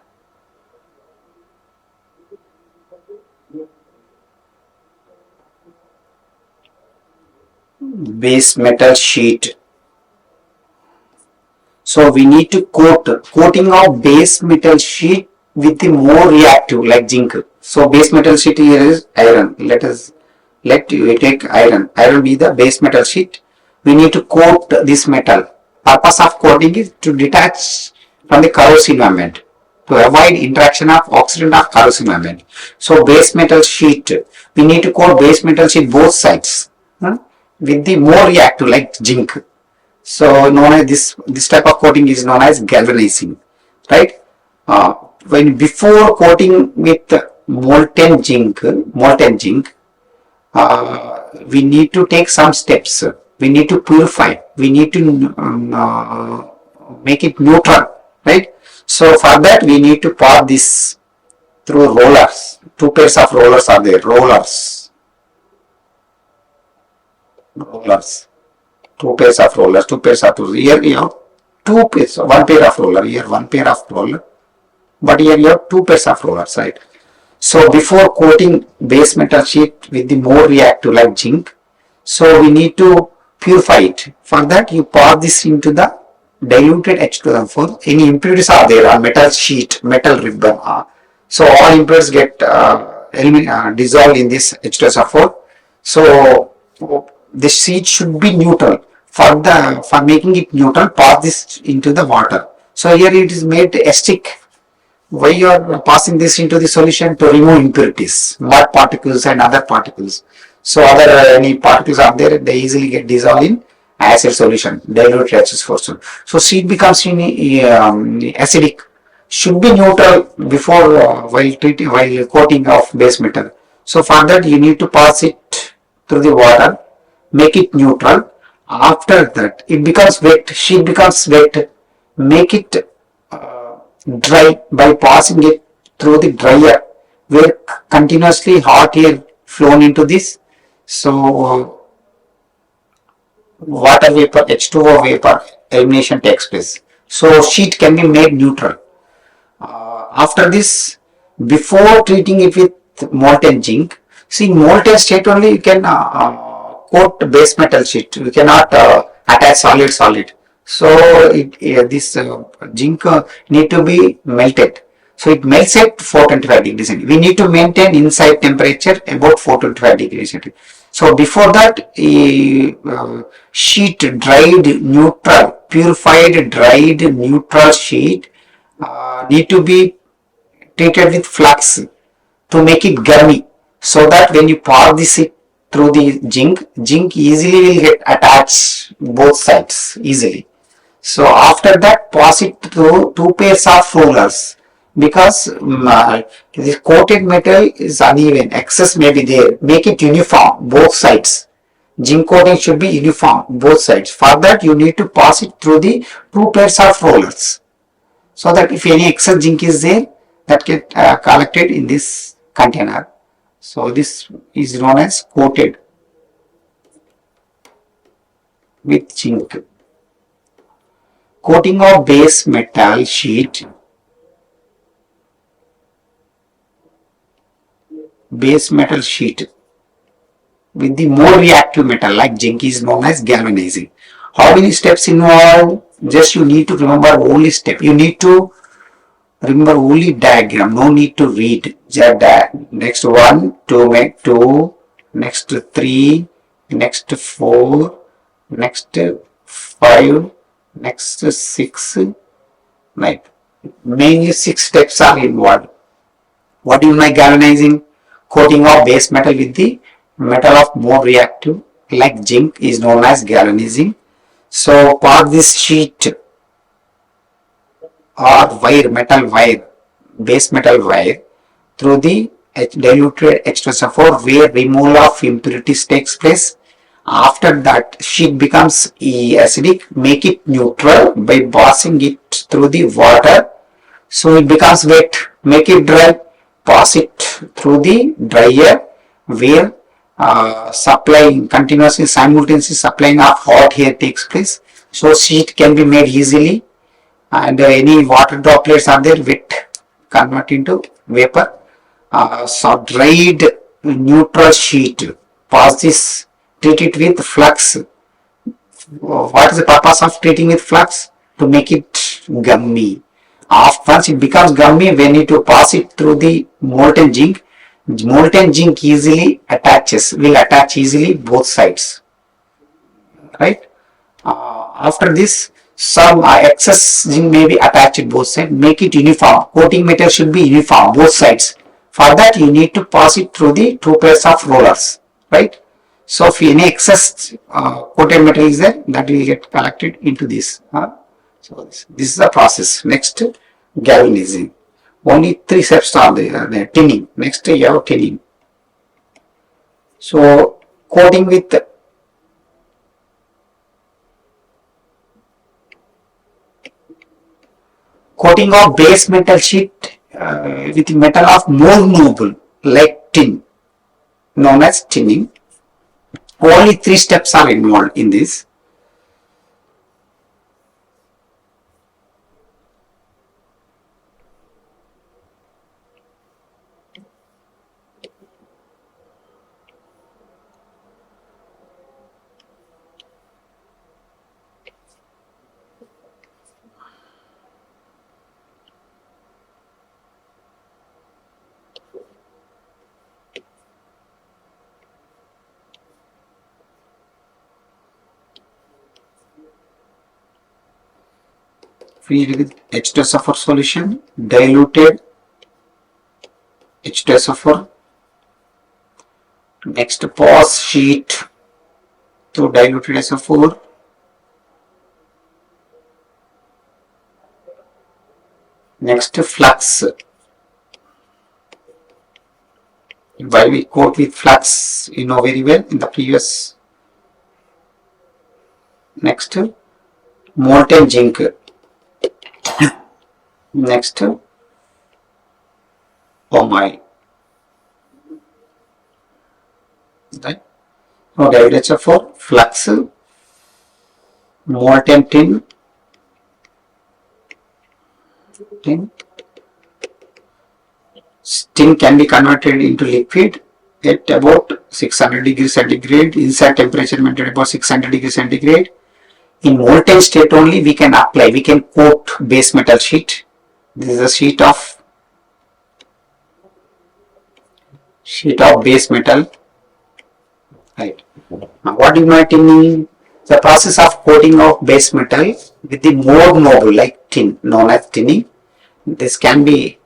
base metal sheet. So we need to coating of base metal sheet with the more reactive like zinc. So base metal sheet here is iron. Let you take iron. Iron be the base metal sheet. We need to coat this metal. Purpose of coating is to detach from the corrosive environment, to avoid interaction of oxidant of corrosive environment. So base metal sheet, we need to coat base metal sheet both sides with the more reactive like zinc. So known as this type of coating is known as galvanizing, right? When before coating with molten zinc, we need to take some steps. We need to purify. We need to make it neutral, right? So for that we need to pass this through rollers. Two pairs of rollers are there. Rollers. rollers, two pairs of rollers. Here you have two pairs, one pair of roller. Here one pair of roller, but here you have two pairs of rollers, right? So before coating base metal sheet with the more reactive like zinc, so we need to purify it. For that, you pour this into the diluted H2O4. Any impurities are there on metal sheet, metal ribbon. So all impurities get dissolved in this H2SO4. So the sheet should be neutral. For making it neutral, pour this into the water. So here it is made acidic. Why you are passing this into the solution? To remove impurities, mud particles and other particles. So other any particles are there, they easily get dissolved in acid solution, diluted H2SO4. So sheet becomes acidic. Should be neutral before while coating of base metal. So for that you need to pass it through the water, make it neutral. After that it becomes wet. Sheet becomes wet. Make it dry by passing it through the dryer where continuously hot air flown into this. So water vapor, H2O vapor elimination takes place. So sheet can be made neutral. After this, before treating it with molten zinc, see molten state only you can coat base metal sheet. You cannot attach solid. So this zinc need to be melted. So it melts at 425 degrees centigrade. We need to maintain inside temperature about 425 degrees centigrade. So before that, sheet dried neutral, purified dried neutral sheet need to be treated with flux to make it gummy, so that when you pour this through the zinc easily will get attached both sides easily. So after that, pass it through two pairs of rollers, because the coated metal is uneven, excess may be there. Make it uniform both sides. Zinc coating should be uniform both sides. For that you need to pass it through the two pairs of rollers, so that if any excess zinc is there, that get collected in this container. So this is known as coated with zinc. Coating of base metal sheet. Base metal sheet with the more reactive metal like zinc is known as galvanizing. How many steps involved? Just you need to remember only step. You need to remember only diagram. No need to read. Next 1 to make 2, next 3, next 4, next 5, next 6, right? Mainly 6 steps are involved. What is my galvanizing? Coating of base metal with the metal of more reactive like zinc is known as galvanizing. So pour this sheet or wire, metal wire, base metal wire through the diluted H2SO4 where removal of impurities takes place. After that, sheet becomes acidic. Make it neutral by passing it through the water. So it becomes wet. Make it dry. Pass it through the dryer where supplying continuously simultaneously supplying of hot air takes place. So sheet can be made easily, and any water droplets are there, wet convert into vapor. So dried neutral sheet, pass this, treat it with flux. What is the purpose of treating with flux? To make it gummy. Once it becomes gummy, we need to pass it through the molten zinc. Molten zinc easily attaches, will attach easily both sides, right? After this, some excess zinc may be attached both sides. Make it uniform. Coating material should be uniform both sides. For that, you need to pass it through the two pairs of rollers, right? So if any excess coated material is there, that will get collected into this. So this is the process. Next, galvanizing. Only 3 steps are there. Tinning. Next, you have tinning. So coating with coating of base metal sheet with metal of more noble like tin, known as tinning. Only 3 steps are involved in this. Filled with H2SO4 solution, diluted H2SO4. Next, pass sheet to diluted SO4. Next, flux. Why we quote with flux, you know very well in the previous. Next, molten zinc. Next, palm oil. Right? Now, diluted SO4, flux, molten tin. Tin can be converted into liquid at about 600 degrees centigrade. Inside temperature maintained about 600 degrees centigrade. In molten state only we can apply, we can coat base metal sheet. This is a sheet of base metal. Right. Now what you might mean? The process of coating of base metal with the more noble like tin, known as tinning. This can be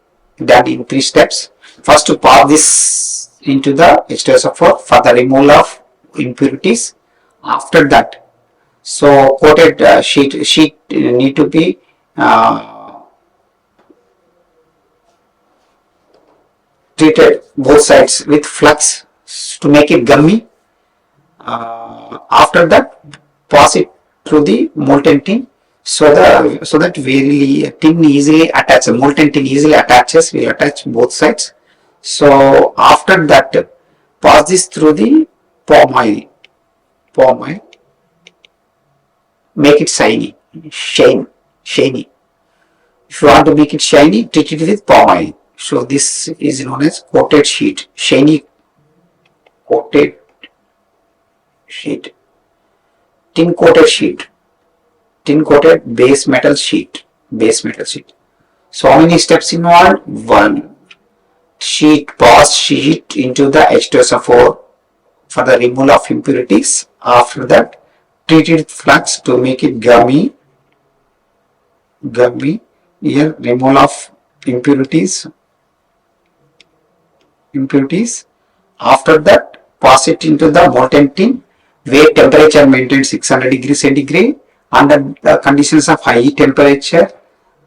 done in 3 steps. First, to pour this into the H2SO4 for the removal of impurities. After that, so coated sheet need to be treated both sides with flux to make it gummy. After that, pass it through the molten tin so that very tin easily attaches. Molten tin easily attaches. We attach both sides. So after that, pass this through the palm oil. Make it shiny. If you want to make it shiny, treat it with palm oil. So this is known as coated sheet. Shiny coated sheet. Tin coated base metal sheet. So how many steps involved? 1. Pass sheet into the H2SO4 for the removal of impurities. After that, treat it with flux to make it gummy. Here, removal of impurities. After that, pass it into the molten tin, where temperature maintained 600 degrees centigrade under the conditions of high temperature,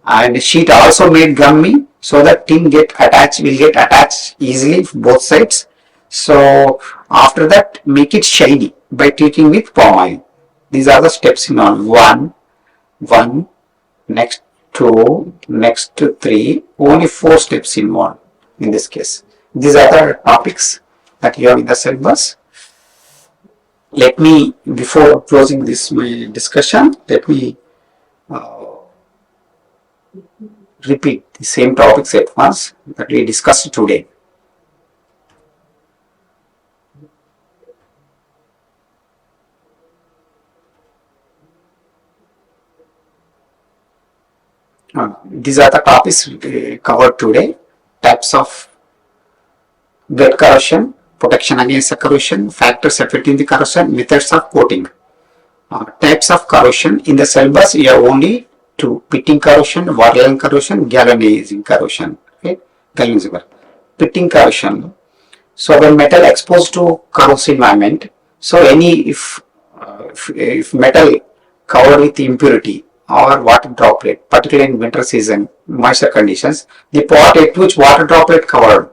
and sheet also made gummy so that tin will get attached easily both sides. So after that, make it shiny by treating with palm oil. These are the steps in all. 1, next 2, next 3. Only 4 steps involved in this case. These are the topics that you have in the syllabus. Let me, before closing this my discussion, let me repeat the same topics at once that we discussed today. These are the topics covered today. Types of wet corrosion, protection against corrosion, factors affecting the corrosion, methods of coating. Types of corrosion in the syllabus, we have only 2: pitting corrosion, waterline corrosion, galvanizing corrosion. Okay, pitting corrosion. So when metal exposed to corrosive environment, so if metal covered with impurity or water droplet, particularly in winter season, moisture conditions, the part at which water droplet covered,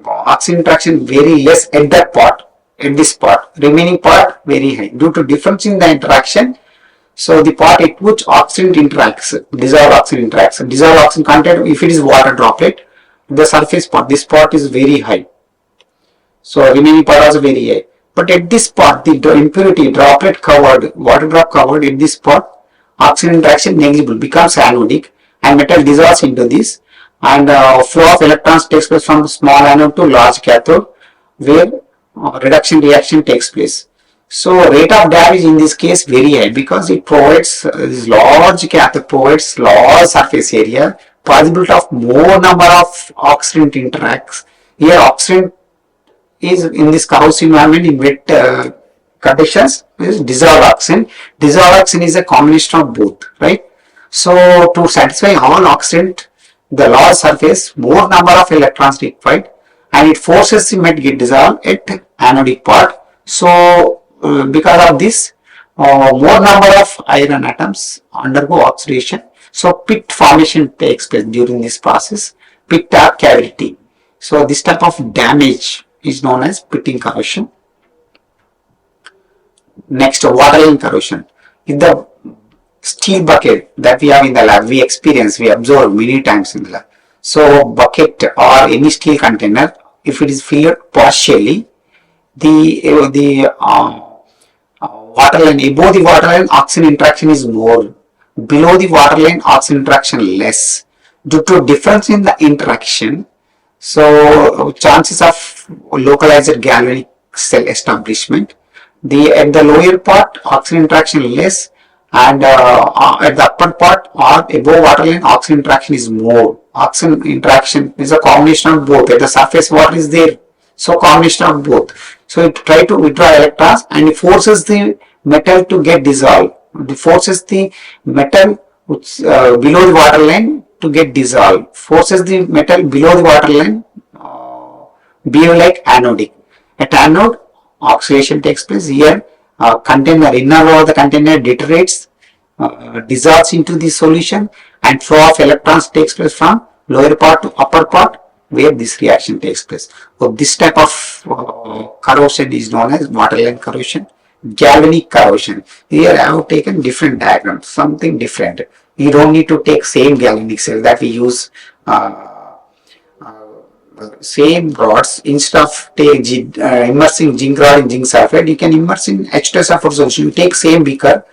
oxygen interaction very less at that part, at this part, remaining part very high due to difference in the interaction. So the part at which oxygen interacts, dissolved oxygen content, if it is water droplet, the surface part, this part is very high. So remaining part also very high. But at this part, the impurity droplet covered, water drop covered at this part, oxygen interaction negligible, becomes anodic, and metal dissolves into this, and flow of electrons takes place from small anode to large cathode, where reduction reaction takes place. So rate of damage in this case very high, because it provides this large cathode provides large surface area, possibility of more number of oxidant interacts. Here oxidant is in this corrosive environment in wet conditions is dissolved oxygen. Dissolved oxygen is a combination of both, right? So to satisfy all oxidant, the large surface, more number of electrons required, and it forces the metal get dissolved at anodic part. So because of this, more number of iron atoms undergo oxidation. So pit formation takes place during this process, pit or cavity. So this type of damage is known as pitting corrosion. Next, water line corrosion. In the steel bucket that we have in the lab, we experience, we observe many times in the lab. So bucket or any steel container, if it is filled partially, the water line, above the water line oxygen interaction is more, below the water line oxygen interaction less. Due to difference in the interaction, so chances of localized galvanic cell establishment. At the lower part oxygen interaction less, and at the upper part or above water line oxygen interaction is more. Oxygen interaction is a combination of both. At the surface water is there, so combination of both. So it try to withdraw electrons and it forces the metal to get dissolved. It forces the metal which, below the water line to get dissolved. Forces the metal below the water line behave like anodic. At anode, oxidation takes place. Here, container, inner wall of the container deteriorates, dissolves into the solution, and flow of electrons takes place from lower part to upper part, where this reaction takes place. So this type of corrosion is known as water line corrosion. Galvanic corrosion. Here I have taken different diagrams, something different. You don't need to take same galvanic cell that we use. Same rods, instead of immersing zinc rod in zinc sulfate, you can immerse in H2 sulfur solution. You take same beaker,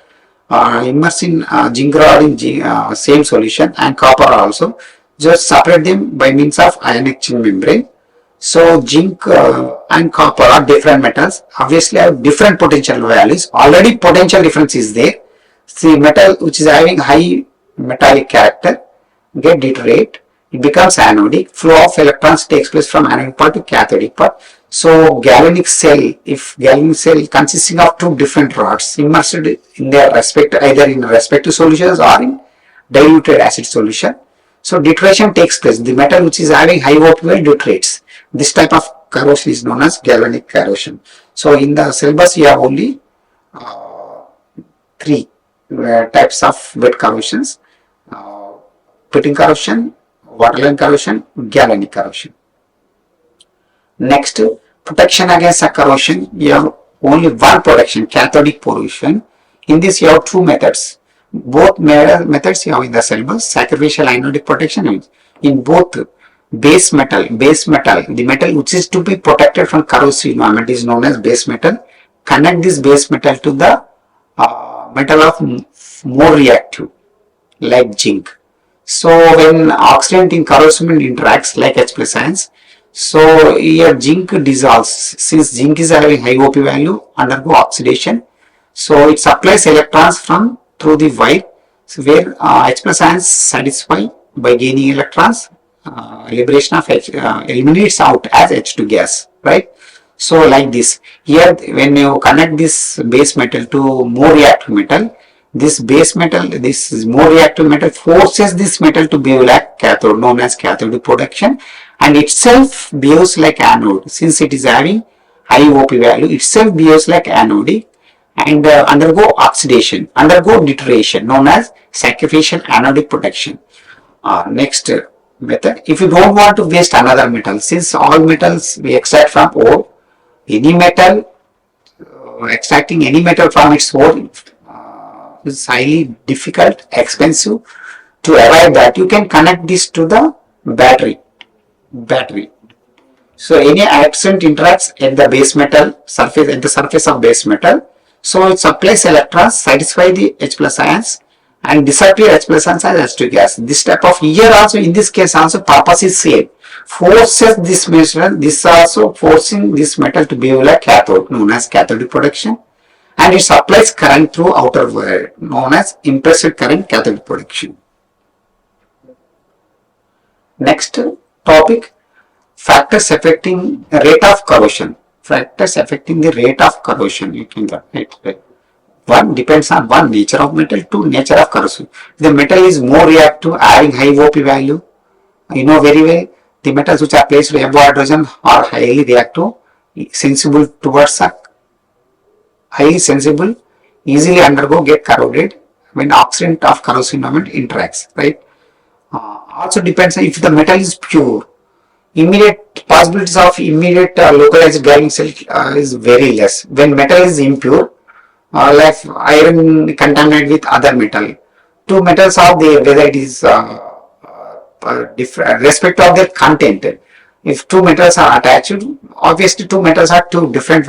immerse in zinc rod in same solution, and copper also. Just separate them by means of ion exchange membrane. So zinc and copper are different metals, obviously have different potential values. Already potential difference is there. See, metal which is having high metallic character get deteriorate, it becomes anodic. Flow of electrons takes place from anodic part to cathodic part. So galvanic cell, if galvanic cell consisting of two different rods immersed in their respective, either in respective solutions or in diluted acid solution, so deterioration takes place. The metal which is having high OPY deteriorates. This type of corrosion is known as galvanic corrosion. So in the syllabus you have only three types of wet corrosions: pitting corrosion, water line corrosion, galvanic corrosion. Next, protection against corrosion. You have only one protection, cathodic corrosion. In this you have two methods. Both methods you have in the syllabus: sacrificial anodic protection. In both, base metal, the metal which is to be protected from corrosive environment is known as base metal. Connect this base metal to the metal of more reactive, like zinc. So when oxidant in corrosive interacts like H plus ions, so here zinc dissolves. Since zinc is having high OP value, undergo oxidation. So it supplies electrons from through the wire, so where H plus ions satisfy by gaining electrons. Liberation of H eliminates out as H2 gas, right? So like this, here when you connect this base metal to more reactive metal, this base metal, this is more reactive metal, forces this metal to behave like cathode, known as cathodic protection, and itself behaves like anode. Since it is having high OP value, itself behaves like anodic and undergo oxidation, undergo deterioration, known as sacrificial anodic protection. Next method, if you don't want to waste another metal, since all metals we extract from ore, any metal, extracting any metal from its ore is highly difficult, expensive. To avoid that, you can connect this to the battery. So any absent interacts at the base metal surface, at the surface of base metal. So it supplies electrons, satisfy the H plus ions and disappear H plus ions as H2 gas. This type of here also, in this case also, purpose is same. Forces this metal, this also forcing this metal to behave like cathode, known as cathodic protection, and it supplies current through outer wire, known as implicit current cathodic protection. Next topic, factors affecting rate of corrosion. Factors affecting the rate of corrosion. You can get it. One depends on one, nature of metal, two, nature of corrosion. The metal is more reactive, having high OP value. You know very well, the metals which are placed above hydrogen are highly reactive, sensible towards highly sensible, easily undergo, get corroded when oxidant of corrosive element interacts, right? Also depends on if the metal is pure. Immediate possibilities of immediate localized galvanic cell is very less. When metal is impure, like iron contaminated with other metal, two metals are there, whether it is different respect of their content. If two metals are attached, obviously two metals are two different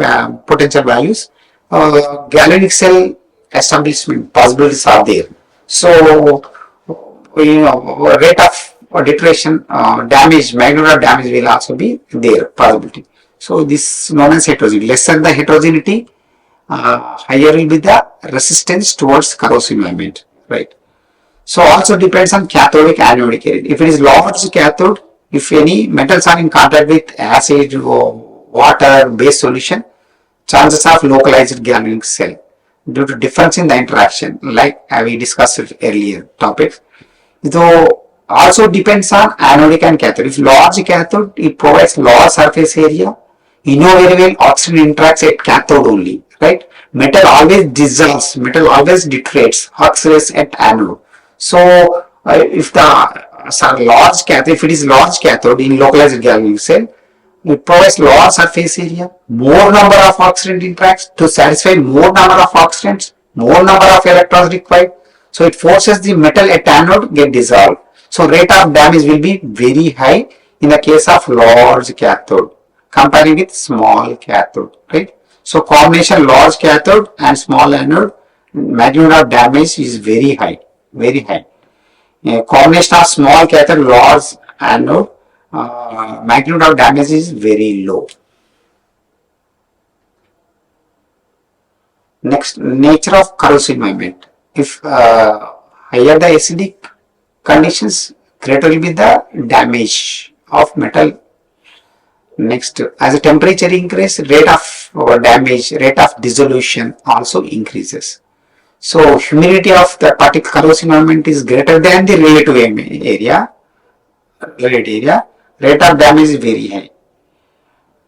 potential values. Galvanic cell establishment possibilities are there. So, rate of deterioration, damage, magnitude of damage will also be there, possibility. So, this is known as heterogeneity. Lesser the heterogeneity, higher will be the resistance towards corrosive element, right? So, also depends on cathodic anodic area. If it is large cathode, if any metals are in contact with acid, water, base solution, chances of localized galvanic cell due to difference in the interaction, like we discussed earlier topics. Though also depends on anodic and cathode. If large cathode, it provides large surface area. You know very well, oxygen interacts at cathode only, right? Metal always dissolves, metal always deteriorates, oxidates at anode. So if large cathode, if it is large cathode in localized galvanic cell, it provides large surface area, more number of oxidant interacts to satisfy more number of oxidants, more number of electrons required. So it forces the metal at anode get dissolved. So rate of damage will be very high in the case of large cathode comparing with small cathode, right? So combination large cathode and small anode, magnitude of damage is very high, very high. Combination of small cathode, large anode, magnitude of damage is very low. Next, nature of corrosive element. If higher the acidic conditions, greater will be the damage of metal. Next, as the temperature increases, rate of damage, rate of dissolution also increases. So humidity of the particular corrosive element is greater than the relative area. Rate of damage is very high.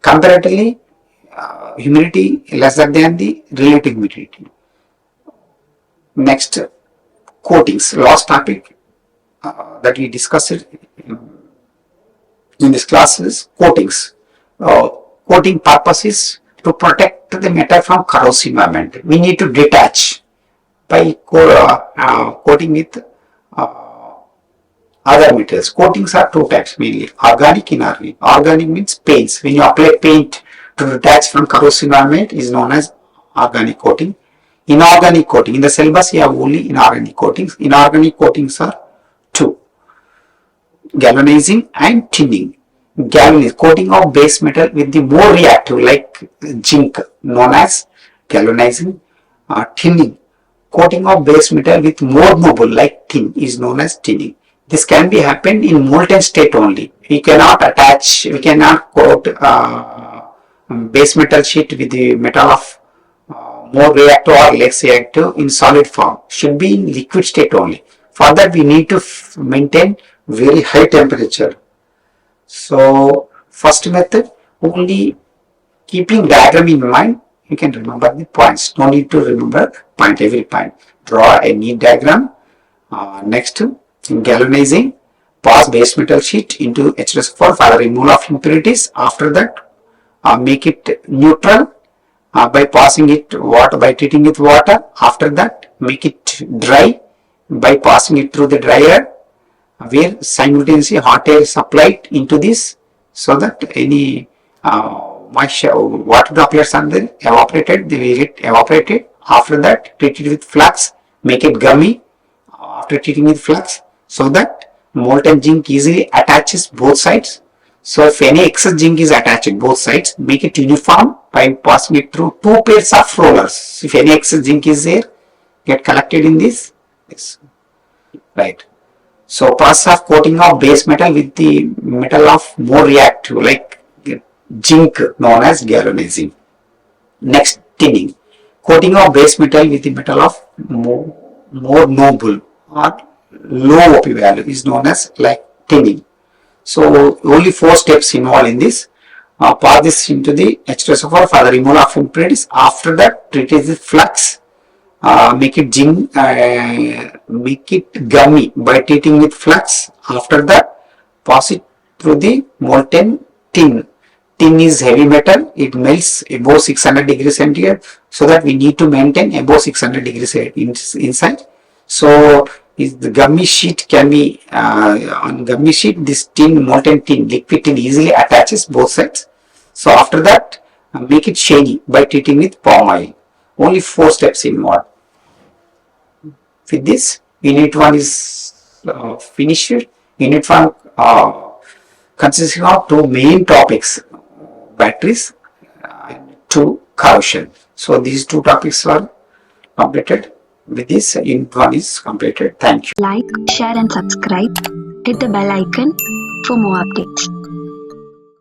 Comparatively, humidity lesser than the relative humidity. Next, coatings. Last topic that we discussed in this class is coatings. Coating purpose is to protect the metal from corrosive element. We need to detach by coating with other materials. Coatings are two types mainly, organic, inorganic. Organic means paints. When you apply paint to detach from corrosive element is known as organic coating. Inorganic coating. In the syllabus you have only inorganic coatings. Inorganic coatings are two, galvanizing and tinning. Galvanizing, coating of base metal with the more reactive like zinc, known as galvanizing. Tinning, coating of base metal with more mobile like tin is known as tinning. This can be happened in molten state only. We cannot coat base metal sheet with the metal of more reactive or less reactive in solid form. Should be in liquid state only. For that we need to maintain very high temperature. So first method, only keeping diagram in mind, you can remember the points. No need to remember point, every point. Draw a neat diagram. Next, in galvanizing, pass base metal sheet into H2SO4 for removal of impurities. After that, make it neutral by passing it water, by treating it water. After that, make it dry by passing it through the dryer, where simultaneously hot air is supplied into this, so that any water droplets are then evaporated, they will get evaporated. After that, treat it with flux, make it gummy after treating with flux, so that molten zinc easily attaches both sides. So if any excess zinc is attached at both sides, make it uniform by passing it through two pairs of rollers. If any excess zinc is there, get collected in this, right. So process of coating of base metal with the metal of more reactive like zinc known as galvanizing. Next, tinning. Coating of base metal with the metal of more noble or low OP value is known as like tinning. So only 4 steps involved in this. Pour this into the H2SO4 for the removal of impurities. After that, treat it with flux. Make it gummy by treating with flux. After that, pass it through the molten tin. Tin is heavy metal, it melts above 600 degrees centigrade, so that we need to maintain above 600 degrees inside. So the gummy sheet can be on gummy sheet, this tin, molten tin, liquid tin easily attaches both sides. So after that, make it shiny by treating with palm oil. Only 4 steps involved. With this, unit 1 is finished. Unit 1 consisting of 2 main topics, batteries and 2 corrosion. So these 2 topics were completed. With this, unit 1 is completed. Thank you. Like, share and subscribe. Hit the bell icon for more updates.